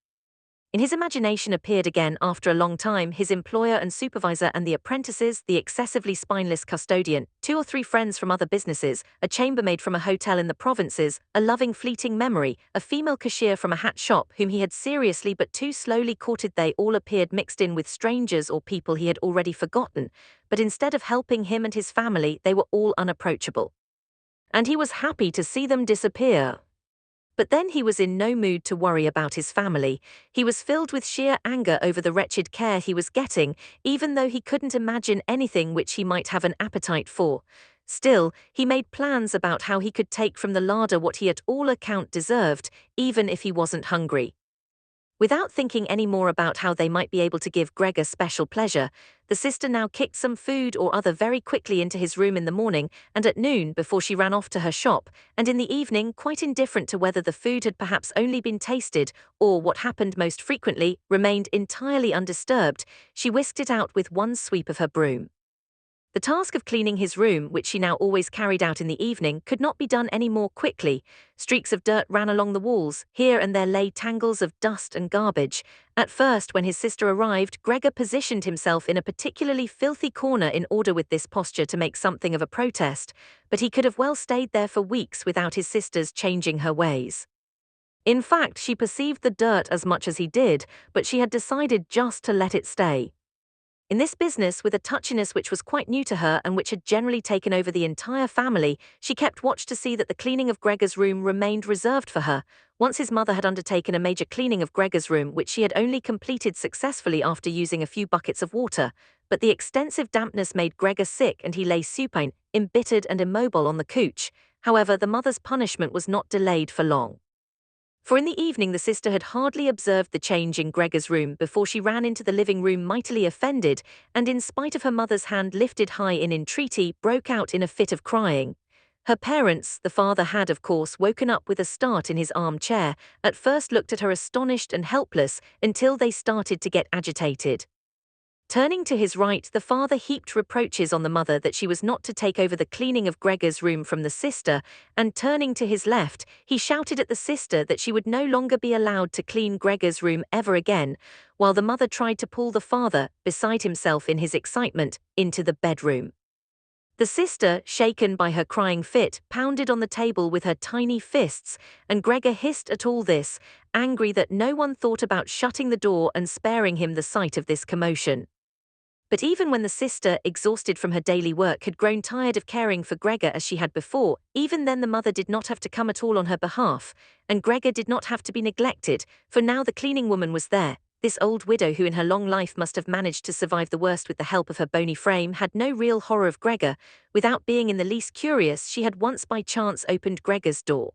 In his imagination appeared again after a long time his employer and supervisor and the apprentices, the excessively spineless custodian, 2 or 3 friends from other businesses, a chambermaid from a hotel in the provinces, a loving fleeting memory, a female cashier from a hat shop whom he had seriously but too slowly courted. They all appeared mixed in with strangers or people he had already forgotten, but instead of helping him and his family they were all unapproachable. And he was happy to see them disappear. But then he was in no mood to worry about his family. He was filled with sheer anger over the wretched care he was getting, even though he couldn't imagine anything which he might have an appetite for. Still, he made plans about how he could take from the larder what he at all account deserved, even if he wasn't hungry. Without thinking any more about how they might be able to give Gregor special pleasure, the sister now kicked some food or other very quickly into his room in the morning and at noon before she ran off to her shop, and in the evening, quite indifferent to whether the food had perhaps only been tasted or, what happened most frequently, remained entirely undisturbed, she whisked it out with one sweep of her broom. The task of cleaning his room, which she now always carried out in the evening, could not be done any more quickly. Streaks of dirt ran along the walls, here and there lay tangles of dust and garbage. At first, when his sister arrived, Gregor positioned himself in a particularly filthy corner in order with this posture to make something of a protest, but he could have well stayed there for weeks without his sister's changing her ways. In fact, she perceived the dirt as much as he did, but she had decided just to let it stay. In this business, with a touchiness which was quite new to her and which had generally taken over the entire family, she kept watch to see that the cleaning of Gregor's room remained reserved for her. Once his mother had undertaken a major cleaning of Gregor's room, which she had only completed successfully after using a few buckets of water, but the extensive dampness made Gregor sick and he lay supine, embittered and immobile on the couch. However, the mother's punishment was not delayed for long. For in the evening the sister had hardly observed the change in Gregor's room before she ran into the living room mightily offended, and in spite of her mother's hand lifted high in entreaty, broke out in a fit of crying. Her parents, the father had of course woken up with a start in his armchair, at first looked at her astonished and helpless, until they started to get agitated. Turning to his right, the father heaped reproaches on the mother that she was not to take over the cleaning of Gregor's room from the sister, and turning to his left, he shouted at the sister that she would no longer be allowed to clean Gregor's room ever again, while the mother tried to pull the father, beside himself in his excitement, into the bedroom. The sister, shaken by her crying fit, pounded on the table with her tiny fists, and Gregor hissed at all this, angry that no one thought about shutting the door and sparing him the sight of this commotion. But even when the sister, exhausted from her daily work, had grown tired of caring for Gregor as she had before, even then the mother did not have to come at all on her behalf, and Gregor did not have to be neglected, for now the cleaning woman was there. This old widow, who in her long life must have managed to survive the worst with the help of her bony frame, had no real horror of Gregor. Without being in the least curious, she had once by chance opened Gregor's door.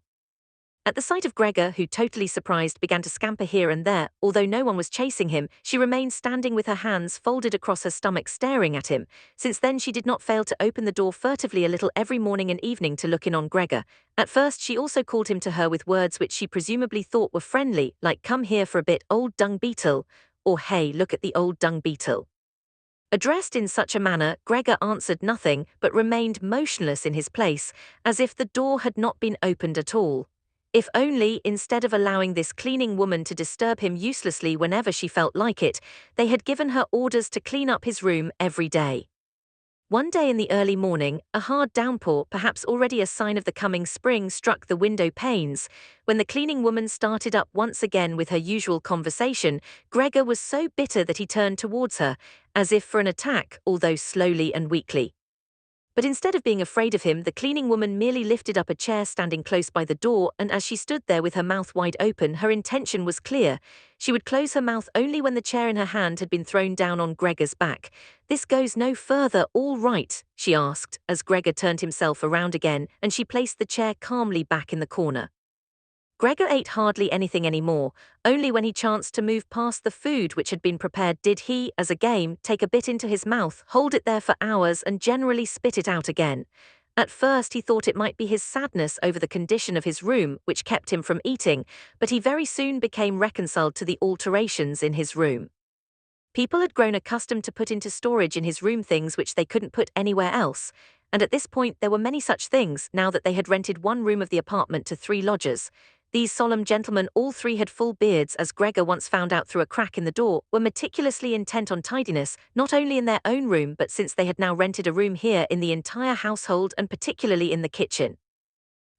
At the sight of Gregor, who, totally surprised, began to scamper here and there, although no one was chasing him, she remained standing with her hands folded across her stomach staring at him. Since then she did not fail to open the door furtively a little every morning and evening to look in on Gregor. At first she also called him to her with words which she presumably thought were friendly, like "Come here for a bit, old dung beetle," or "Hey, look at the old dung beetle." Addressed in such a manner, Gregor answered nothing but remained motionless in his place, as if the door had not been opened at all. If only, instead of allowing this cleaning woman to disturb him uselessly whenever she felt like it, they had given her orders to clean up his room every day. One day in the early morning, a hard downpour, perhaps already a sign of the coming spring, struck the window panes. When the cleaning woman started up once again with her usual conversation, Gregor was so bitter that he turned towards her, as if for an attack, although slowly and weakly. But instead of being afraid of him, the cleaning woman merely lifted up a chair standing close by the door, and as she stood there with her mouth wide open, her intention was clear. She would close her mouth only when the chair in her hand had been thrown down on Gregor's back. "This goes no further, all right?" she asked, as Gregor turned himself around again, and she placed the chair calmly back in the corner. Gregor ate hardly anything anymore. Only when he chanced to move past the food which had been prepared did he, as a game, take a bit into his mouth, hold it there for hours, and generally spit it out again. At first he thought it might be his sadness over the condition of his room which kept him from eating, but he very soon became reconciled to the alterations in his room. People had grown accustomed to put into storage in his room things which they couldn't put anywhere else, and at this point there were many such things, now that they had rented one room of the apartment to 3 lodgers. These solemn gentlemen, all 3 had full beards, as Gregor once found out through a crack in the door, were meticulously intent on tidiness, not only in their own room but since they had now rented a room here, in the entire household and particularly in the kitchen.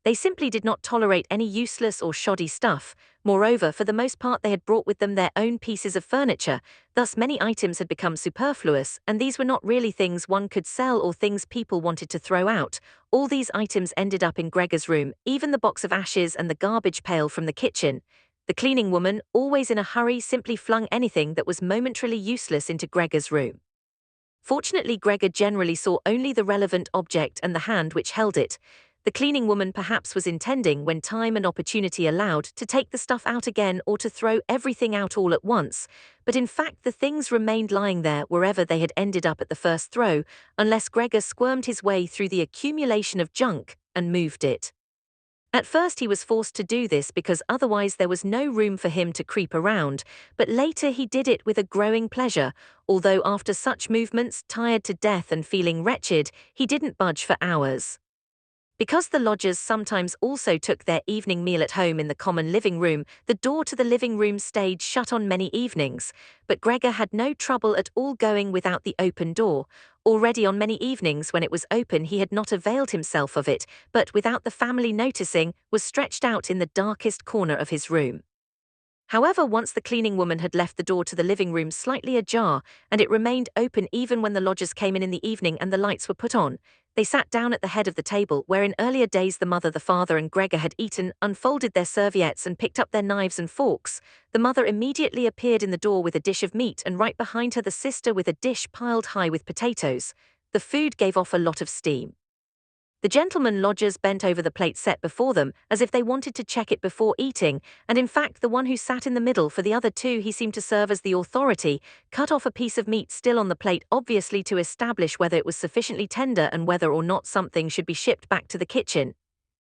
They simply did not tolerate any useless or shoddy stuff. Moreover, for the most part they had brought with them their own pieces of furniture, thus many items had become superfluous, and these were not really things one could sell or things people wanted to throw out. All these items ended up in Gregor's room, even the box of ashes and the garbage pail from the kitchen. The cleaning woman, always in a hurry, simply flung anything that was momentarily useless into Gregor's room. Fortunately, Gregor generally saw only the relevant object and the hand which held it. The cleaning woman perhaps was intending, when time and opportunity allowed, to take the stuff out again or to throw everything out all at once, but in fact the things remained lying there wherever they had ended up at the first throw, unless Gregor squirmed his way through the accumulation of junk and moved it. At first he was forced to do this because otherwise there was no room for him to creep around, but later he did it with a growing pleasure, although after such movements, tired to death and feeling wretched, he didn't budge for hours. Because the lodgers sometimes also took their evening meal at home in the common living room, the door to the living room stayed shut on many evenings, but Gregor had no trouble at all going without the open door. Already on many evenings when it was open he had not availed himself of it, but without the family noticing, was stretched out in the darkest corner of his room. However, once the cleaning woman had left the door to the living room slightly ajar, and it remained open even when the lodgers came in the evening and the lights were put on, they sat down at the head of the table where in earlier days the mother, the father and Gregor had eaten, unfolded their serviettes and picked up their knives and forks. The mother immediately appeared in the door with a dish of meat, and right behind her the sister with a dish piled high with potatoes. The food gave off a lot of steam. The gentlemen lodgers bent over the plate set before them, as if they wanted to check it before eating, and in fact the one who sat in the middle, for the other 2 he seemed to serve as the authority, cut off a piece of meat still on the plate, obviously to establish whether it was sufficiently tender and whether or not something should be shipped back to the kitchen.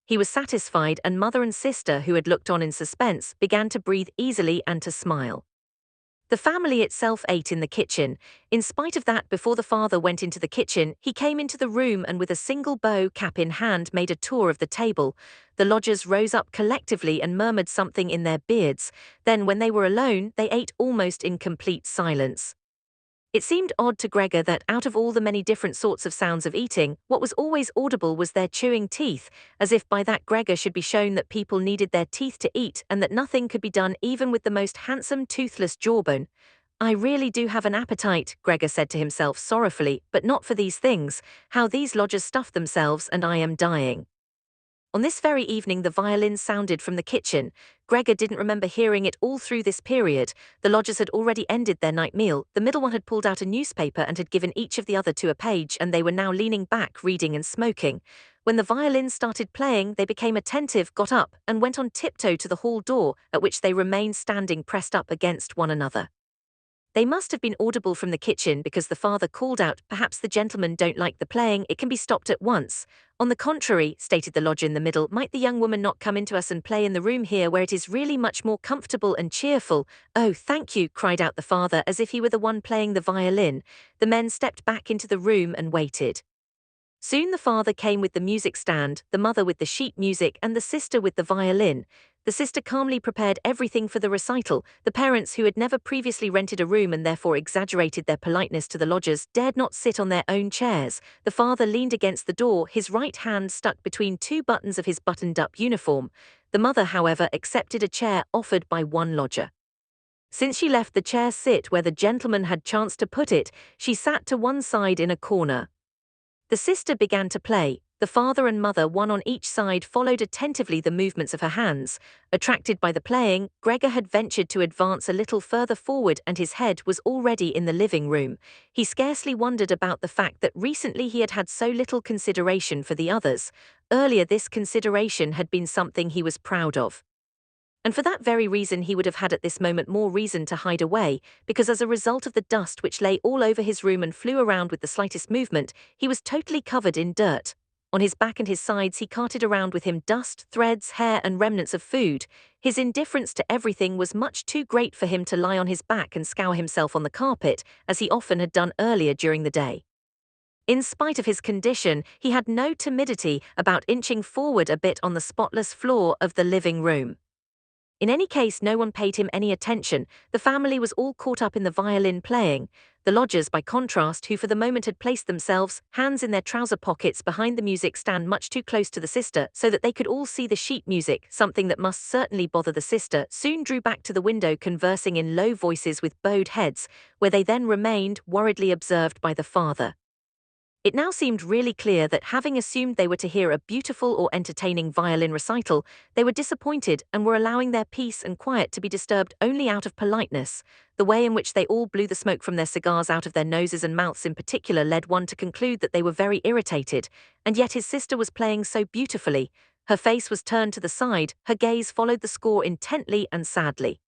He was satisfied, and mother and sister, who had looked on in suspense, began to breathe easily and to smile. The family itself ate in the kitchen. In spite of that, before the father went into the kitchen, he came into the room and with a single bow, cap in hand, made a tour of the table. The lodgers rose up collectively and murmured something in their beards. Then, when they were alone, they ate almost in complete silence. It seemed odd to Gregor that out of all the many different sorts of sounds of eating, what was always audible was their chewing teeth, as if by that Gregor should be shown that people needed their teeth to eat and that nothing could be done even with the most handsome toothless jawbone. "I really do have an appetite," Gregor said to himself sorrowfully, "but not for these things. How these lodgers stuff themselves, and I am dying." On this very evening the violin sounded from the kitchen. Gregor didn't remember hearing it all through this period. The lodgers had already ended their night meal, the middle one had pulled out a newspaper and had given each of the other 2 a page, and they were now leaning back reading and smoking. When the violin started playing, they became attentive, got up, and went on tiptoe to the hall door, at which they remained standing pressed up against one another. They must have been audible from the kitchen because the father called out, "Perhaps the gentlemen don't like the playing, it can be stopped at once." "On the contrary," stated the lodger in the middle, "might the young woman not come into us and play in the room here where it is really much more comfortable and cheerful?" "Oh, thank you," cried out the father as if he were the one playing the violin. The men stepped back into the room and waited. Soon the father came with the music stand, the mother with the sheet music, and the sister with the violin. The sister calmly prepared everything for the recital. The parents, who had never previously rented a room and therefore exaggerated their politeness to the lodgers, dared not sit on their own chairs. The father leaned against the door, his right hand stuck between two buttons of his buttoned-up uniform. The mother, however, accepted a chair offered by one lodger. Since she left the chair sit where the gentleman had chanced to put it, she sat to one side in a corner. The sister began to play. The father and mother, one on each side, followed attentively the movements of her hands. Attracted by the playing, Gregor had ventured to advance a little further forward, and his head was already in the living room. He scarcely wondered about the fact that recently he had had so little consideration for the others. Earlier, this consideration had been something he was proud of. And for that very reason he would have had at this moment more reason to hide away, because as a result of the dust which lay all over his room and flew around with the slightest movement, he was totally covered in dirt. On his back and his sides he carted around with him dust, threads, hair, and remnants of food. His indifference to everything was much too great for him to lie on his back and scour himself on the carpet, as he often had done earlier during the day. In spite of his condition, he had no timidity about inching forward a bit on the spotless floor of the living room. In any case, no one paid him any attention. The family was all caught up in the violin playing. The lodgers, by contrast, who for the moment had placed themselves, hands in their trouser pockets, behind the music stand much too close to the sister so that they could all see the sheet music, something that must certainly bother the sister, soon drew back to the window, conversing in low voices with bowed heads, where they then remained, worriedly observed by the father. It now seemed really clear that, having assumed they were to hear a beautiful or entertaining violin recital, they were disappointed and were allowing their peace and quiet to be disturbed only out of politeness. The way in which they all blew the smoke from their cigars out of their noses and mouths in particular led one to conclude that they were very irritated, and yet his sister was playing so beautifully. Her face was turned to the side, her gaze followed the score intently and sadly.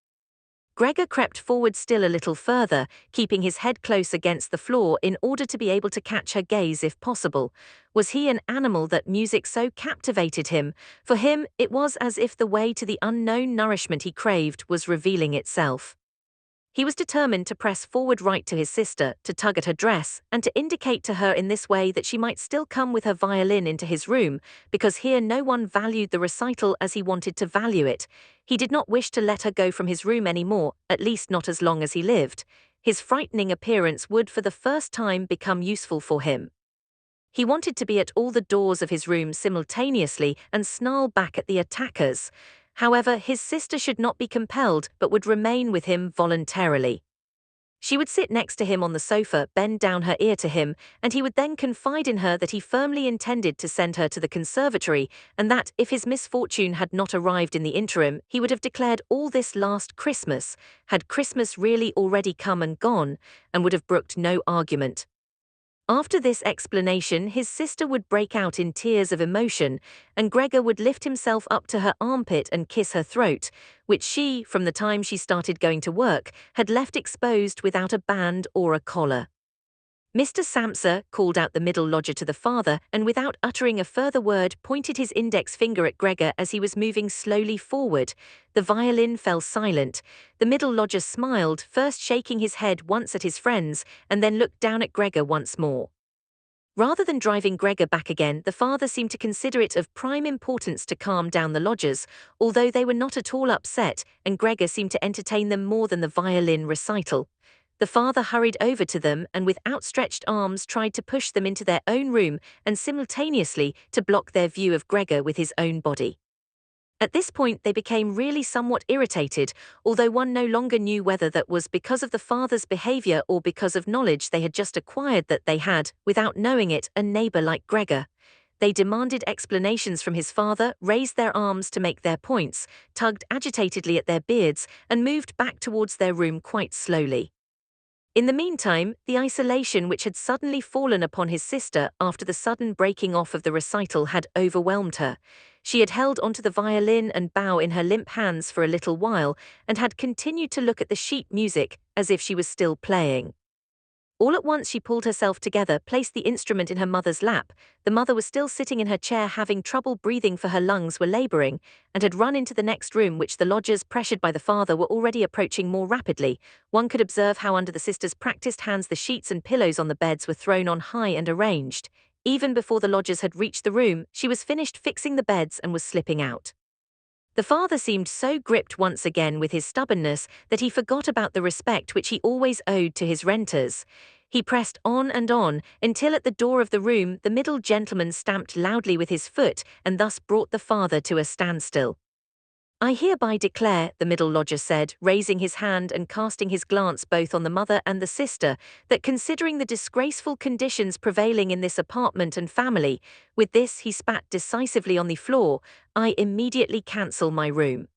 Gregor crept forward still a little further, keeping his head close against the floor in order to be able to catch her gaze if possible. Was he an animal that music so captivated him? For him, it was as if the way to the unknown nourishment he craved was revealing itself. He was determined to press forward right to his sister, to tug at her dress, and to indicate to her in this way that she might still come with her violin into his room, because here no one valued the recital as he wanted to value it. He did not wish to let her go from his room any more, at least not as long as he lived. His frightening appearance would for the first time become useful for him. He wanted to be at all the doors of his room simultaneously and snarl back at the attackers. However, his sister should not be compelled, but would remain with him voluntarily. She would sit next to him on the sofa, bend down her ear to him, and he would then confide in her that he firmly intended to send her to the conservatory, and that, if his misfortune had not arrived in the interim, he would have declared all this last Christmas, had Christmas really already come and gone, and would have brooked no argument. After this explanation, his sister would break out in tears of emotion, and Gregor would lift himself up to her armpit and kiss her throat, which she, from the time she started going to work, had left exposed without a band or a collar. "Mr. Samsa," called out the middle lodger to the father, and without uttering a further word pointed his index finger at Gregor as he was moving slowly forward. The violin fell silent. The middle lodger smiled, first shaking his head once at his friends, and then looked down at Gregor once more. Rather than driving Gregor back again, the father seemed to consider it of prime importance to calm down the lodgers, although they were not at all upset, and Gregor seemed to entertain them more than the violin recital. The father hurried over to them and with outstretched arms tried to push them into their own room and simultaneously to block their view of Gregor with his own body. At this point they became really somewhat irritated, although one no longer knew whether that was because of the father's behavior or because of knowledge they had just acquired that they had, without knowing it, a neighbor like Gregor. They demanded explanations from his father, raised their arms to make their points, tugged agitatedly at their beards, and moved back towards their room quite slowly. In the meantime, the isolation which had suddenly fallen upon his sister after the sudden breaking off of the recital had overwhelmed her. She had held onto the violin and bow in her limp hands for a little while, and had continued to look at the sheet music as if she was still playing. All at once she pulled herself together, placed the instrument in her mother's lap. The mother was still sitting in her chair, having trouble breathing for her lungs were laboring, and had run into the next room, which the lodgers, pressured by the father, were already approaching more rapidly. One could observe how under the sister's practiced hands the sheets and pillows on the beds were thrown on high and arranged. Even before the lodgers had reached the room, she was finished fixing the beds and was slipping out. The father seemed so gripped once again with his stubbornness that he forgot about the respect which he always owed to his renters. He pressed on and on, until at the door of the room the middle gentleman stamped loudly with his foot and thus brought the father to a standstill. "I hereby declare," the middle lodger said, raising his hand and casting his glance both on the mother and the sister, "that considering the disgraceful conditions prevailing in this apartment and family," with this he spat decisively on the floor, "I immediately cancel my room.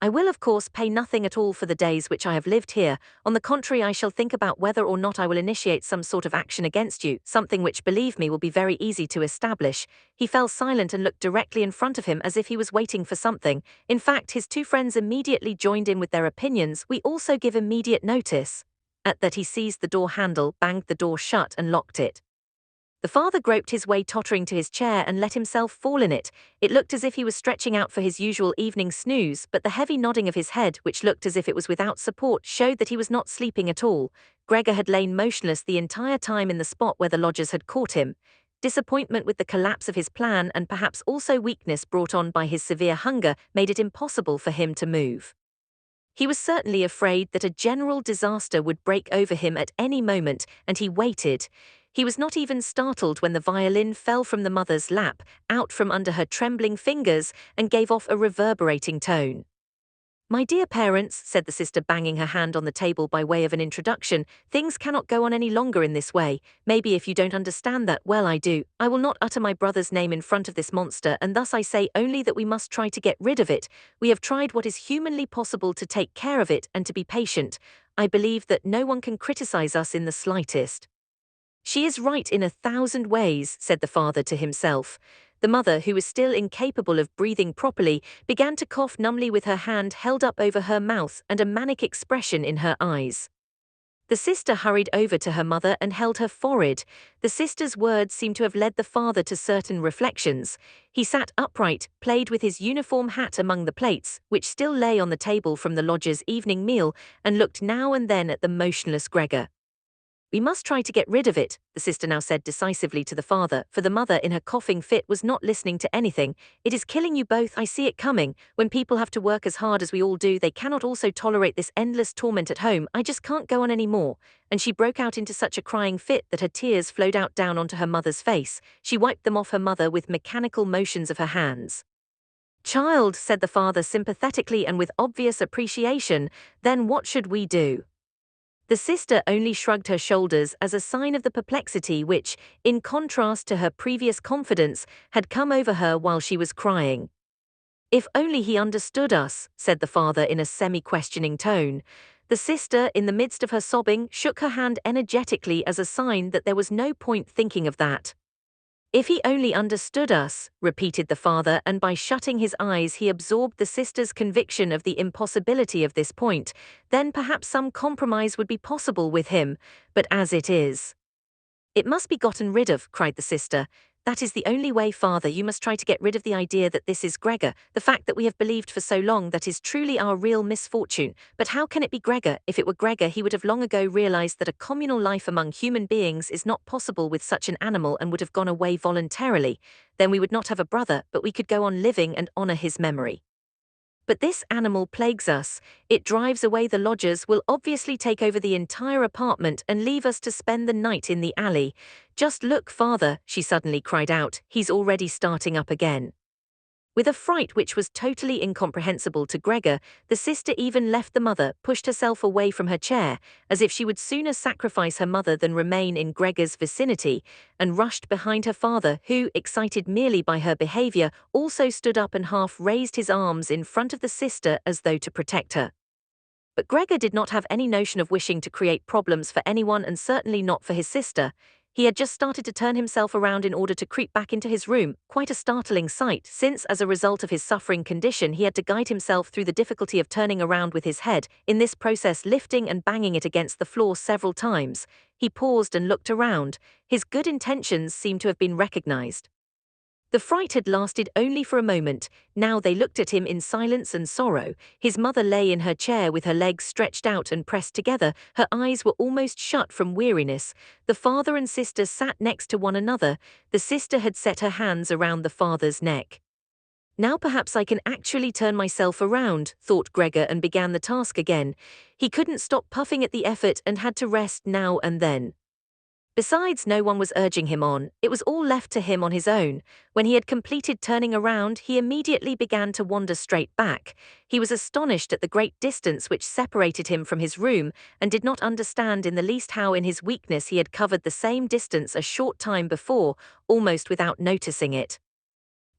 I will of course pay nothing at all for the days which I have lived here. On the contrary, I shall think about whether or not I will initiate some sort of action against you, something which, believe me, will be very easy to establish." He fell silent and looked directly in front of him as if he was waiting for something. In fact, his two friends immediately joined in with their opinions. "We also give immediate notice." At that he seized the door handle, banged the door shut and locked it. The father groped his way tottering to his chair and let himself fall in it. It looked as if he was stretching out for his usual evening snooze, but the heavy nodding of his head, which looked as if it was without support, showed that he was not sleeping at all. Gregor had lain motionless the entire time in the spot where the lodgers had caught him. Disappointment with the collapse of his plan, and perhaps also weakness brought on by his severe hunger, made it impossible for him to move. He was certainly afraid that a general disaster would break over him at any moment, and he waited. He was not even startled when the violin fell from the mother's lap, out from under her trembling fingers, and gave off a reverberating tone. "My dear parents," said the sister, banging her hand on the table by way of an introduction, "things cannot go on any longer in this way. Maybe if you don't understand that, well, I do. I will not utter my brother's name in front of this monster, and thus I say only that we must try to get rid of it. We have tried what is humanly possible to take care of it and to be patient. I believe that no one can criticize us in the slightest." "She is right in 1,000 ways," said the father to himself. The mother, who was still incapable of breathing properly, began to cough numbly with her hand held up over her mouth and a manic expression in her eyes. The sister hurried over to her mother and held her forehead. The sister's words seemed to have led the father to certain reflections. He sat upright, played with his uniform hat among the plates, which still lay on the table from the lodger's evening meal, and looked now and then at the motionless Gregor. "We must try to get rid of it," the sister now said decisively to the father, for the mother in her coughing fit was not listening to anything. "It is killing you both, I see it coming. When people have to work as hard as we all do, they cannot also tolerate this endless torment at home. I just can't go on any more." And she broke out into such a crying fit that her tears flowed out down onto her mother's face. She wiped them off her mother with mechanical motions of her hands. "Child," said the father sympathetically and with obvious appreciation, "then what should we do?" The sister only shrugged her shoulders as a sign of the perplexity which, in contrast to her previous confidence, had come over her while she was crying. "If only he understood us," said the father in a semi-questioning tone. The sister, in the midst of her sobbing, shook her hand energetically as a sign that there was no point thinking of that. "If he only understood us," repeated the father, and by shutting his eyes he absorbed the sister's conviction of the impossibility of this point. "Then perhaps some compromise would be possible with him, but as it is—" "It must be gotten rid of," cried the sister. "That is the only way, father. You must try to get rid of the idea that this is Gregor, the fact that we have believed for so long that is truly our real misfortune. But how can it be Gregor? If it were Gregor, he would have long ago realized that a communal life among human beings is not possible with such an animal and would have gone away voluntarily. Then we would not have a brother, but we could go on living and honor his memory. But this animal plagues us. It drives away the lodgers, will obviously take over the entire apartment and leave us to spend the night in the alley. Just look, father," she suddenly cried out, "he's already starting up again." With a fright which was totally incomprehensible to Gregor, the sister even left the mother, pushed herself away from her chair, as if she would sooner sacrifice her mother than remain in Gregor's vicinity, and rushed behind her father, who, excited merely by her behavior, also stood up and half raised his arms in front of the sister as though to protect her. But Gregor did not have any notion of wishing to create problems for anyone, and certainly not for his sister. He had just started to turn himself around in order to creep back into his room, quite a startling sight, since as a result of his suffering condition he had to guide himself through the difficulty of turning around with his head, in this process lifting and banging it against the floor several times. He paused and looked around. His good intentions seemed to have been recognized. The fright had lasted only for a moment. Now they looked at him in silence and sorrow. His mother lay in her chair with her legs stretched out and pressed together. Her eyes were almost shut from weariness. The father and sister sat next to one another. The sister had set her hands around the father's neck. Now perhaps I can actually turn myself around, thought Gregor, and began the task again. He couldn't stop puffing at the effort and had to rest now and then. Besides, no one was urging him on, it was all left to him on his own. When he had completed turning around, he immediately began to wander straight back. He was astonished at the great distance which separated him from his room, and did not understand in the least how in his weakness he had covered the same distance a short time before, almost without noticing it.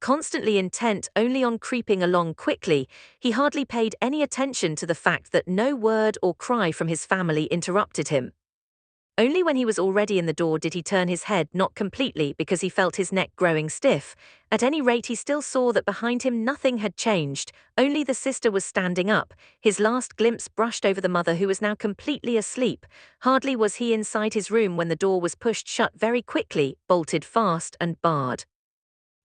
Constantly intent only on creeping along quickly, he hardly paid any attention to the fact that no word or cry from his family interrupted him. Only when he was already in the door did he turn his head, not completely because he felt his neck growing stiff. At any rate, he still saw that behind him nothing had changed, only the sister was standing up. His last glimpse brushed over the mother, who was now completely asleep. Hardly was he inside his room when the door was pushed shut very quickly, bolted fast and barred.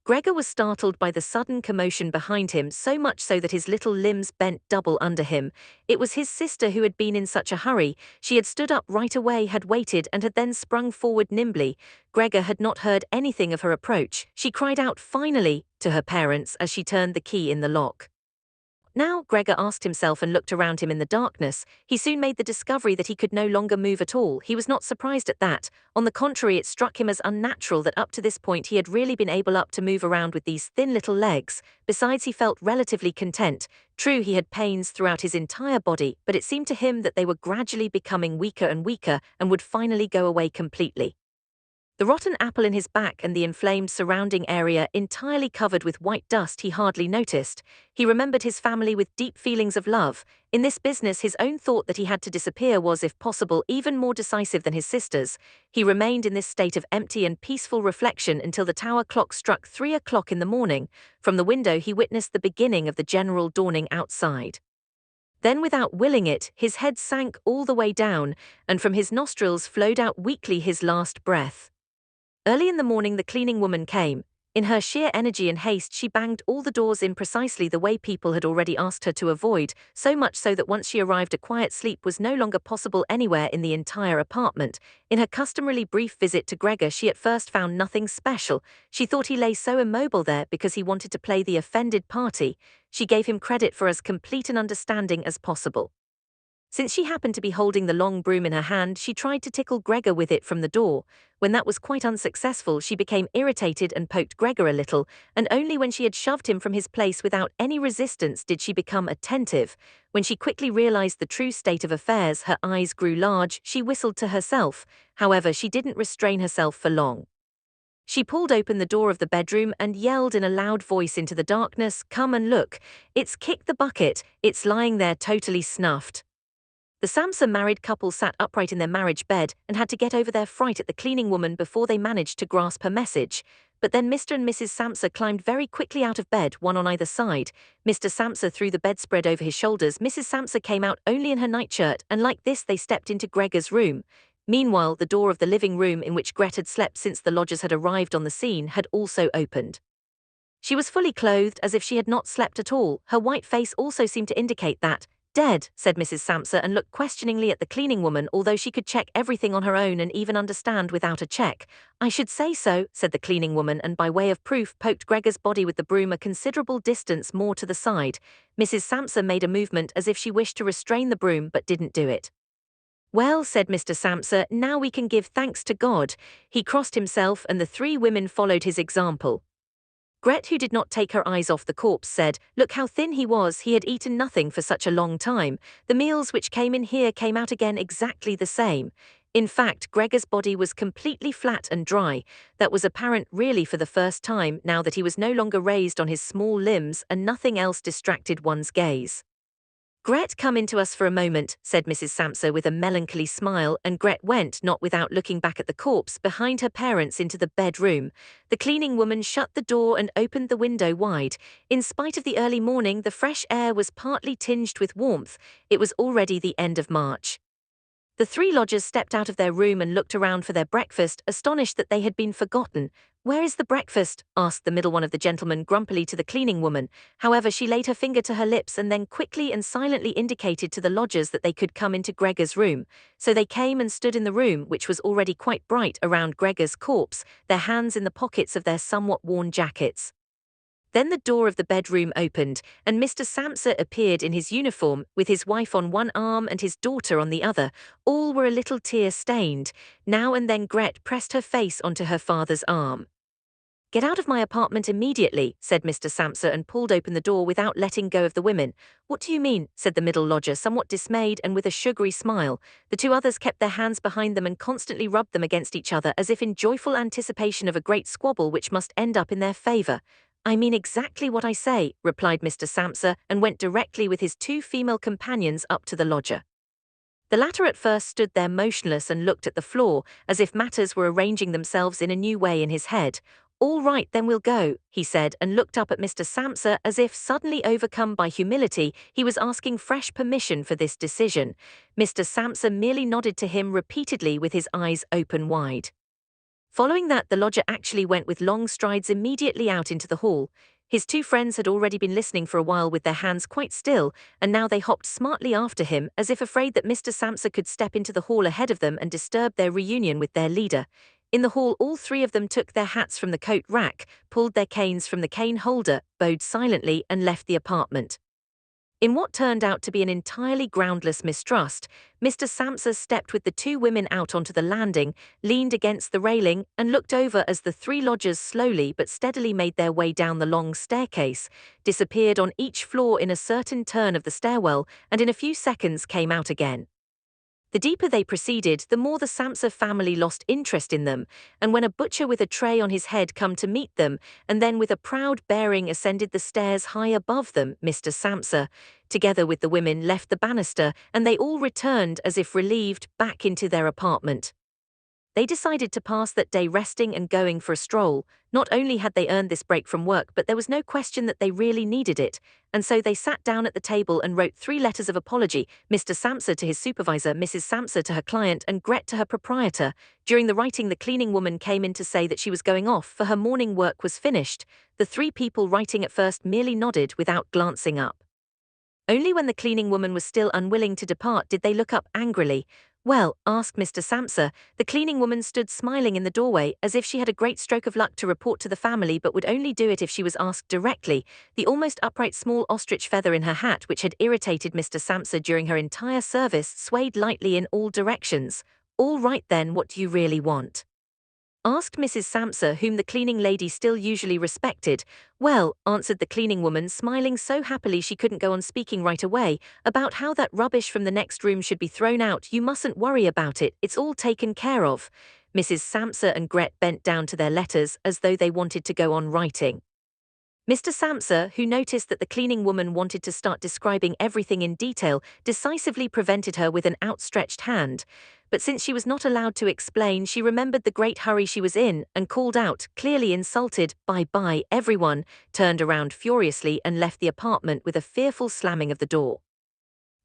Gregor was startled by the sudden commotion behind him, so much so that his little limbs bent double under him. It was his sister who had been in such a hurry. She had stood up right away, had waited, and had then sprung forward nimbly. Gregor had not heard anything of her approach. She cried out finally to her parents as she turned the key in the lock. Now, Gregor asked himself and looked around him in the darkness. He soon made the discovery that he could no longer move at all. He was not surprised at that. On the contrary, it struck him as unnatural that up to this point he had really been able to move around with these thin little legs. Besides, he felt relatively content. True, he had pains throughout his entire body, but it seemed to him that they were gradually becoming weaker and weaker and would finally go away completely. The rotten apple in his back and the inflamed surrounding area entirely covered with white dust he hardly noticed. He remembered his family with deep feelings of love. In this business, his own thought that he had to disappear was, if possible, even more decisive than his sister's. He remained in this state of empty and peaceful reflection until the tower clock struck 3 o'clock in the morning. From the window he witnessed the beginning of the general dawning outside. Then, without willing it, his head sank all the way down, and from his nostrils flowed out weakly his last breath. Early in the morning the cleaning woman came. In her sheer energy and haste she banged all the doors in precisely the way people had already asked her to avoid, so much so that once she arrived a quiet sleep was no longer possible anywhere in the entire apartment. In her customarily brief visit to Gregor she at first found nothing special. She thought he lay so immobile there because he wanted to play the offended party. She gave him credit for as complete an understanding as possible. Since she happened to be holding the long broom in her hand, she tried to tickle Gregor with it from the door. When that was quite unsuccessful, she became irritated and poked Gregor a little, and only when she had shoved him from his place without any resistance did she become attentive. When she quickly realized the true state of affairs, her eyes grew large. She whistled to herself. However, she didn't restrain herself for long. She pulled open the door of the bedroom and yelled in a loud voice into the darkness, "Come and look. It's kicked the bucket. It's lying there totally snuffed." The Samsa married couple sat upright in their marriage bed and had to get over their fright at the cleaning woman before they managed to grasp her message. But then Mr. and Mrs. Samsa climbed very quickly out of bed, one on either side. Mr. Samsa threw the bedspread over his shoulders. Mrs. Samsa came out only in her nightshirt, and like this they stepped into Gregor's room. Meanwhile, the door of the living room in which Gret had slept since the lodgers had arrived on the scene had also opened. She was fully clothed, as if she had not slept at all. Her white face also seemed to indicate that. "Dead," said Mrs. Samsa, and looked questioningly at the cleaning woman, although she could check everything on her own and even understand without a check. "I should say so," said the cleaning woman, and by way of proof poked Gregor's body with the broom a considerable distance more to the side. Mrs. Samsa made a movement as if she wished to restrain the broom but didn't do it. "Well," said Mr. Samsa, "now we can give thanks to God." He crossed himself and the 3 women followed his example. Gret, who did not take her eyes off the corpse, said, "Look how thin he was. He had eaten nothing for such a long time. The meals which came in here came out again exactly the same." In fact, Gregor's body was completely flat and dry. That was apparent really for the first time, now that he was no longer raised on his small limbs and nothing else distracted one's gaze. Gret, come into us for a moment, said Mrs. Samsa with a melancholy smile, and Gret went, not without looking back at the corpse, behind her parents into the bedroom. The cleaning woman shut the door and opened the window wide. In spite of the early morning, the fresh air was partly tinged with warmth. It was already the end of March. The three lodgers stepped out of their room and looked around for their breakfast, astonished that they had been forgotten. "Where is the breakfast?" asked the middle one of the gentlemen grumpily to the cleaning woman. However, she laid her finger to her lips and then quickly and silently indicated to the lodgers that they could come into Gregor's room. So they came and stood in the room, which was already quite bright, around Gregor's corpse, their hands in the pockets of their somewhat worn jackets. Then the door of the bedroom opened, and Mr. Samsa appeared in his uniform, with his wife on one arm and his daughter on the other. All were a little tear-stained. Now and then Gret pressed her face onto her father's arm. "Get out of my apartment immediately," said Mr. Samsa, and pulled open the door without letting go of the women. "What do you mean?" said the middle lodger, somewhat dismayed and with a sugary smile. The two others kept their hands behind them and constantly rubbed them against each other as if in joyful anticipation of a great squabble which must end up in their favor. "I mean exactly what I say," replied Mr. Samsa, and went directly with his two female companions up to the lodger. The latter at first stood there motionless and looked at the floor, as if matters were arranging themselves in a new way in his head. "All right, then we'll go," he said, and looked up at Mr. Samsa as if, suddenly overcome by humility, he was asking fresh permission for this decision. Mr. Samsa merely nodded to him repeatedly with his eyes open wide. Following that, the lodger actually went with long strides immediately out into the hall. His two friends had already been listening for a while with their hands quite still, and now they hopped smartly after him, as if afraid that Mr. Samsa could step into the hall ahead of them and disturb their reunion with their leader. In the hall, all three of them took their hats from the coat rack, pulled their canes from the cane holder, bowed silently, and left the apartment. In what turned out to be an entirely groundless mistrust, Mr. Samsa stepped with the two women out onto the landing, leaned against the railing, and looked over as the three lodgers slowly but steadily made their way down the long staircase, disappeared on each floor in a certain turn of the stairwell, and in a few seconds came out again. The deeper they proceeded, the more the Samsa family lost interest in them, and when a butcher with a tray on his head come to meet them, and then with a proud bearing ascended the stairs high above them, Mr. Samsa, together with the women, left the banister, and they all returned, as if relieved, back into their apartment. They decided to pass that day resting and going for a stroll. Not only had they earned this break from work, but there was no question that they really needed it, and so they sat down at the table and wrote 3 letters of apology, Mr. Samsa to his supervisor, Mrs. Samsa to her client, and Gret to her proprietor. During the writing, the cleaning woman came in to say that she was going off, for her morning work was finished. The 3 people writing at first merely nodded without glancing up. Only when the cleaning woman was still unwilling to depart did they look up angrily. "Well?" asked Mr. Samsa. The cleaning woman stood smiling in the doorway, as if she had a great stroke of luck to report to the family, but would only do it if she was asked directly. The almost upright small ostrich feather in her hat, which had irritated Mr. Samsa during her entire service, swayed lightly in all directions. "All right then, what do you really want?" asked Mrs. Samsa, whom the cleaning lady still usually respected. "Well," answered the cleaning woman, smiling so happily she couldn't go on speaking right away, "about how that rubbish from the next room should be thrown out. You mustn't worry about it, it's all taken care of." Mrs. Samsa and Gret bent down to their letters as though they wanted to go on writing. Mr. Samsa, who noticed that the cleaning woman wanted to start describing everything in detail, decisively prevented her with an outstretched hand. But since she was not allowed to explain, she remembered the great hurry she was in, and called out, clearly insulted, "Bye-bye, everyone," turned around furiously and left the apartment with a fearful slamming of the door.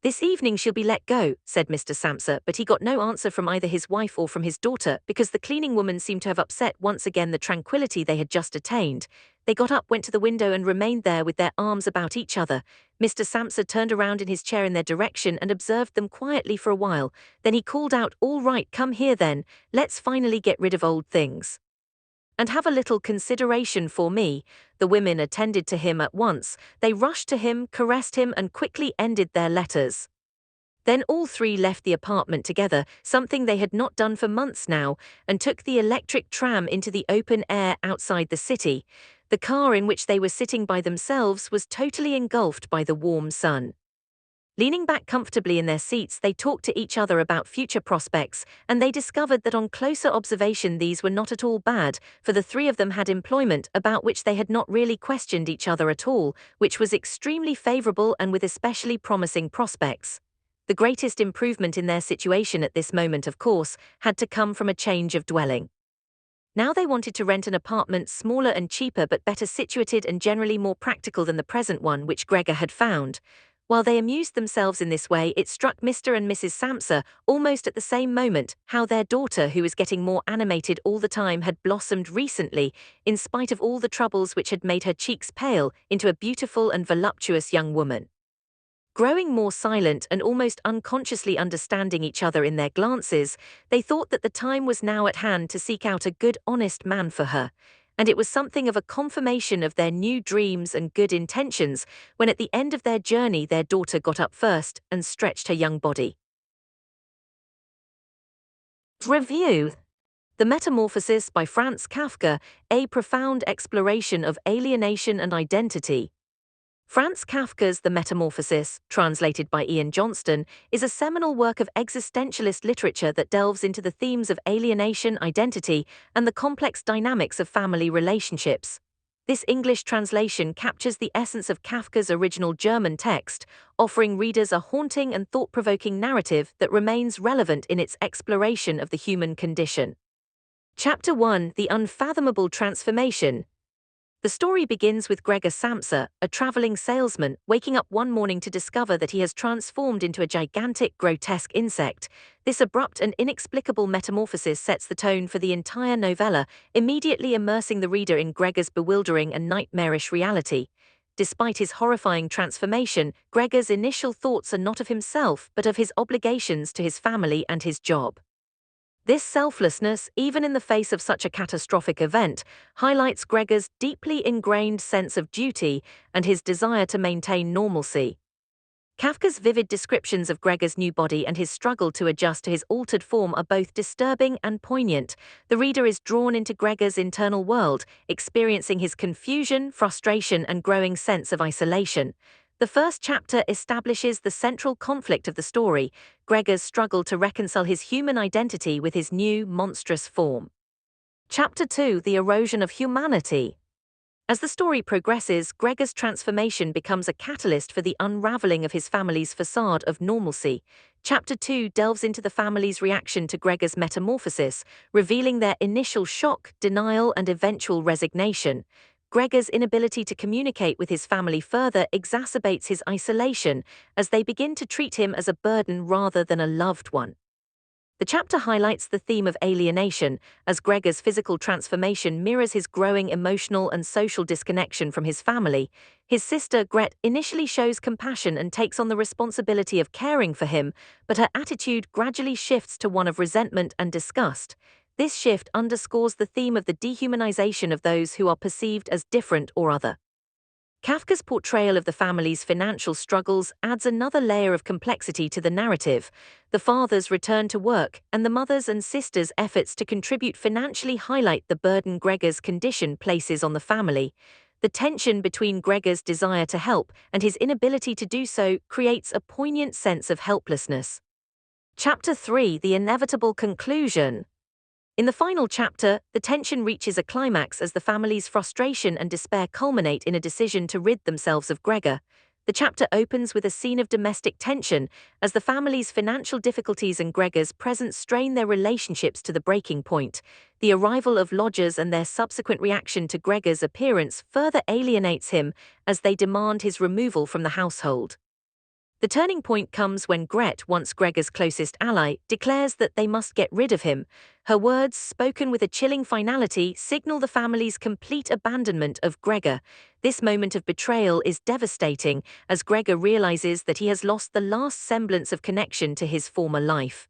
"This evening she'll be let go," said Mr. Samsa, but he got no answer from either his wife or from his daughter, because the cleaning woman seemed to have upset once again the tranquility they had just attained. They got up, went to the window, and remained there with their arms about each other. Mr. Samsa turned around in his chair in their direction and observed them quietly for a while. Then he called out, "All right, come here then, let's finally get rid of old things. And have a little consideration for me." The women attended to him at once. They rushed to him, caressed him, and quickly ended their letters. Then all 3 left the apartment together, something they had not done for months now, and took the electric tram into the open air outside the city. The car in which they were sitting by themselves was totally engulfed by the warm sun. Leaning back comfortably in their seats, they talked to each other about future prospects, and they discovered that on closer observation these were not at all bad, for the three of them had employment about which they had not really questioned each other at all, which was extremely favorable and with especially promising prospects. The greatest improvement in their situation at this moment, of course, had to come from a change of dwelling. Now they wanted to rent an apartment smaller and cheaper but better situated and generally more practical than the present one which Gregor had found. While they amused themselves in this way, it struck Mr. and Mrs. Samsa, almost at the same moment, how their daughter, who was getting more animated all the time, had blossomed recently, in spite of all the troubles which had made her cheeks pale, into a beautiful and voluptuous young woman. Growing more silent and almost unconsciously understanding each other in their glances, they thought that the time was now at hand to seek out a good, honest man for her, and it was something of a confirmation of their new dreams and good intentions when at the end of their journey their daughter got up first and stretched her young body. Review: The Metamorphosis by Franz Kafka, a profound exploration of alienation and identity. Franz Kafka's The Metamorphosis, translated by Ian Johnston, is a seminal work of existentialist literature that delves into the themes of alienation, identity, and the complex dynamics of family relationships. This English translation captures the essence of Kafka's original German text, offering readers a haunting and thought-provoking narrative that remains relevant in its exploration of the human condition. Chapter 1: The Unfathomable Transformation. The story begins with Gregor Samsa, a traveling salesman, waking up one morning to discover that he has transformed into a gigantic, grotesque insect. This abrupt and inexplicable metamorphosis sets the tone for the entire novella, immediately immersing the reader in Gregor's bewildering and nightmarish reality. Despite his horrifying transformation, Gregor's initial thoughts are not of himself but of his obligations to his family and his job. This selflessness, even in the face of such a catastrophic event, highlights Gregor's deeply ingrained sense of duty and his desire to maintain normalcy. Kafka's vivid descriptions of Gregor's new body and his struggle to adjust to his altered form are both disturbing and poignant. The reader is drawn into Gregor's internal world, experiencing his confusion, frustration, and growing sense of isolation. The first chapter establishes the central conflict of the story, Gregor's struggle to reconcile his human identity with his new, monstrous form. Chapter 2: The Erosion of Humanity. As the story progresses, Gregor's transformation becomes a catalyst for the unraveling of his family's facade of normalcy. Chapter 2 delves into the family's reaction to Gregor's metamorphosis, revealing their initial shock, denial, and eventual resignation. Gregor's inability to communicate with his family further exacerbates his isolation as they begin to treat him as a burden rather than a loved one. The chapter highlights the theme of alienation, as Gregor's physical transformation mirrors his growing emotional and social disconnection from his family. His sister, Gret, initially shows compassion and takes on the responsibility of caring for him, but her attitude gradually shifts to one of resentment and disgust. This shift underscores the theme of the dehumanization of those who are perceived as different or other. Kafka's portrayal of the family's financial struggles adds another layer of complexity to the narrative. The father's return to work and the mother's and sister's efforts to contribute financially highlight the burden Gregor's condition places on the family. The tension between Gregor's desire to help and his inability to do so creates a poignant sense of helplessness. Chapter 3: The Inevitable Conclusion. In the final chapter, the tension reaches a climax as the family's frustration and despair culminate in a decision to rid themselves of Gregor. The chapter opens with a scene of domestic tension as the family's financial difficulties and Gregor's presence strain their relationships to the breaking point. The arrival of lodgers and their subsequent reaction to Gregor's appearance further alienates him as they demand his removal from the household. The turning point comes when Gret, once Gregor's closest ally, declares that they must get rid of him. Her words, spoken with a chilling finality, signal the family's complete abandonment of Gregor. This moment of betrayal is devastating as Gregor realizes that he has lost the last semblance of connection to his former life.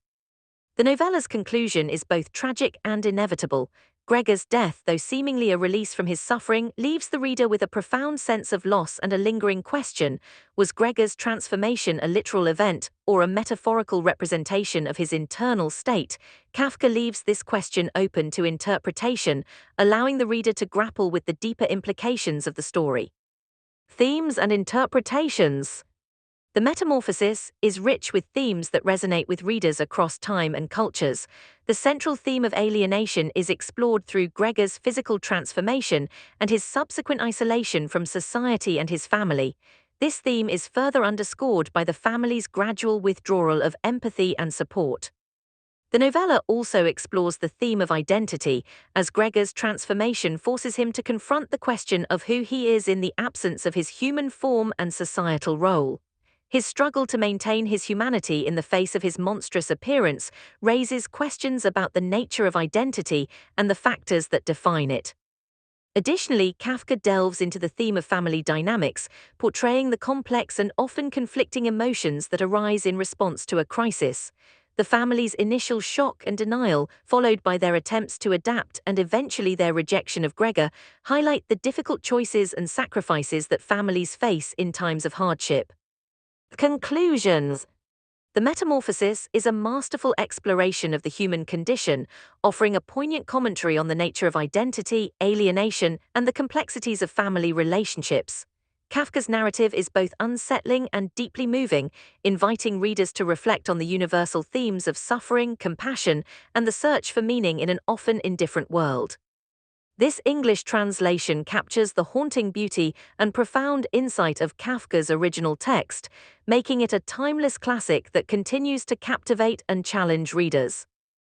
The novella's conclusion is both tragic and inevitable. Gregor's death, though seemingly a release from his suffering, leaves the reader with a profound sense of loss and a lingering question: was Gregor's transformation a literal event, or a metaphorical representation of his internal state? Kafka leaves this question open to interpretation, allowing the reader to grapple with the deeper implications of the story. Themes and interpretations. The Metamorphosis is rich with themes that resonate with readers across time and cultures. The central theme of alienation is explored through Gregor's physical transformation and his subsequent isolation from society and his family. This theme is further underscored by the family's gradual withdrawal of empathy and support. The novella also explores the theme of identity, as Gregor's transformation forces him to confront the question of who he is in the absence of his human form and societal role. His struggle to maintain his humanity in the face of his monstrous appearance raises questions about the nature of identity and the factors that define it. Additionally, Kafka delves into the theme of family dynamics, portraying the complex and often conflicting emotions that arise in response to a crisis. The family's initial shock and denial, followed by their attempts to adapt and eventually their rejection of Gregor, highlight the difficult choices and sacrifices that families face in times of hardship. Conclusions. The Metamorphosis is a masterful exploration of the human condition, offering a poignant commentary on the nature of identity, alienation, and the complexities of family relationships. Kafka's narrative is both unsettling and deeply moving, inviting readers to reflect on the universal themes of suffering, compassion, and the search for meaning in an often indifferent world. This English translation captures the haunting beauty and profound insight of Kafka's original text, making it a timeless classic that continues to captivate and challenge readers.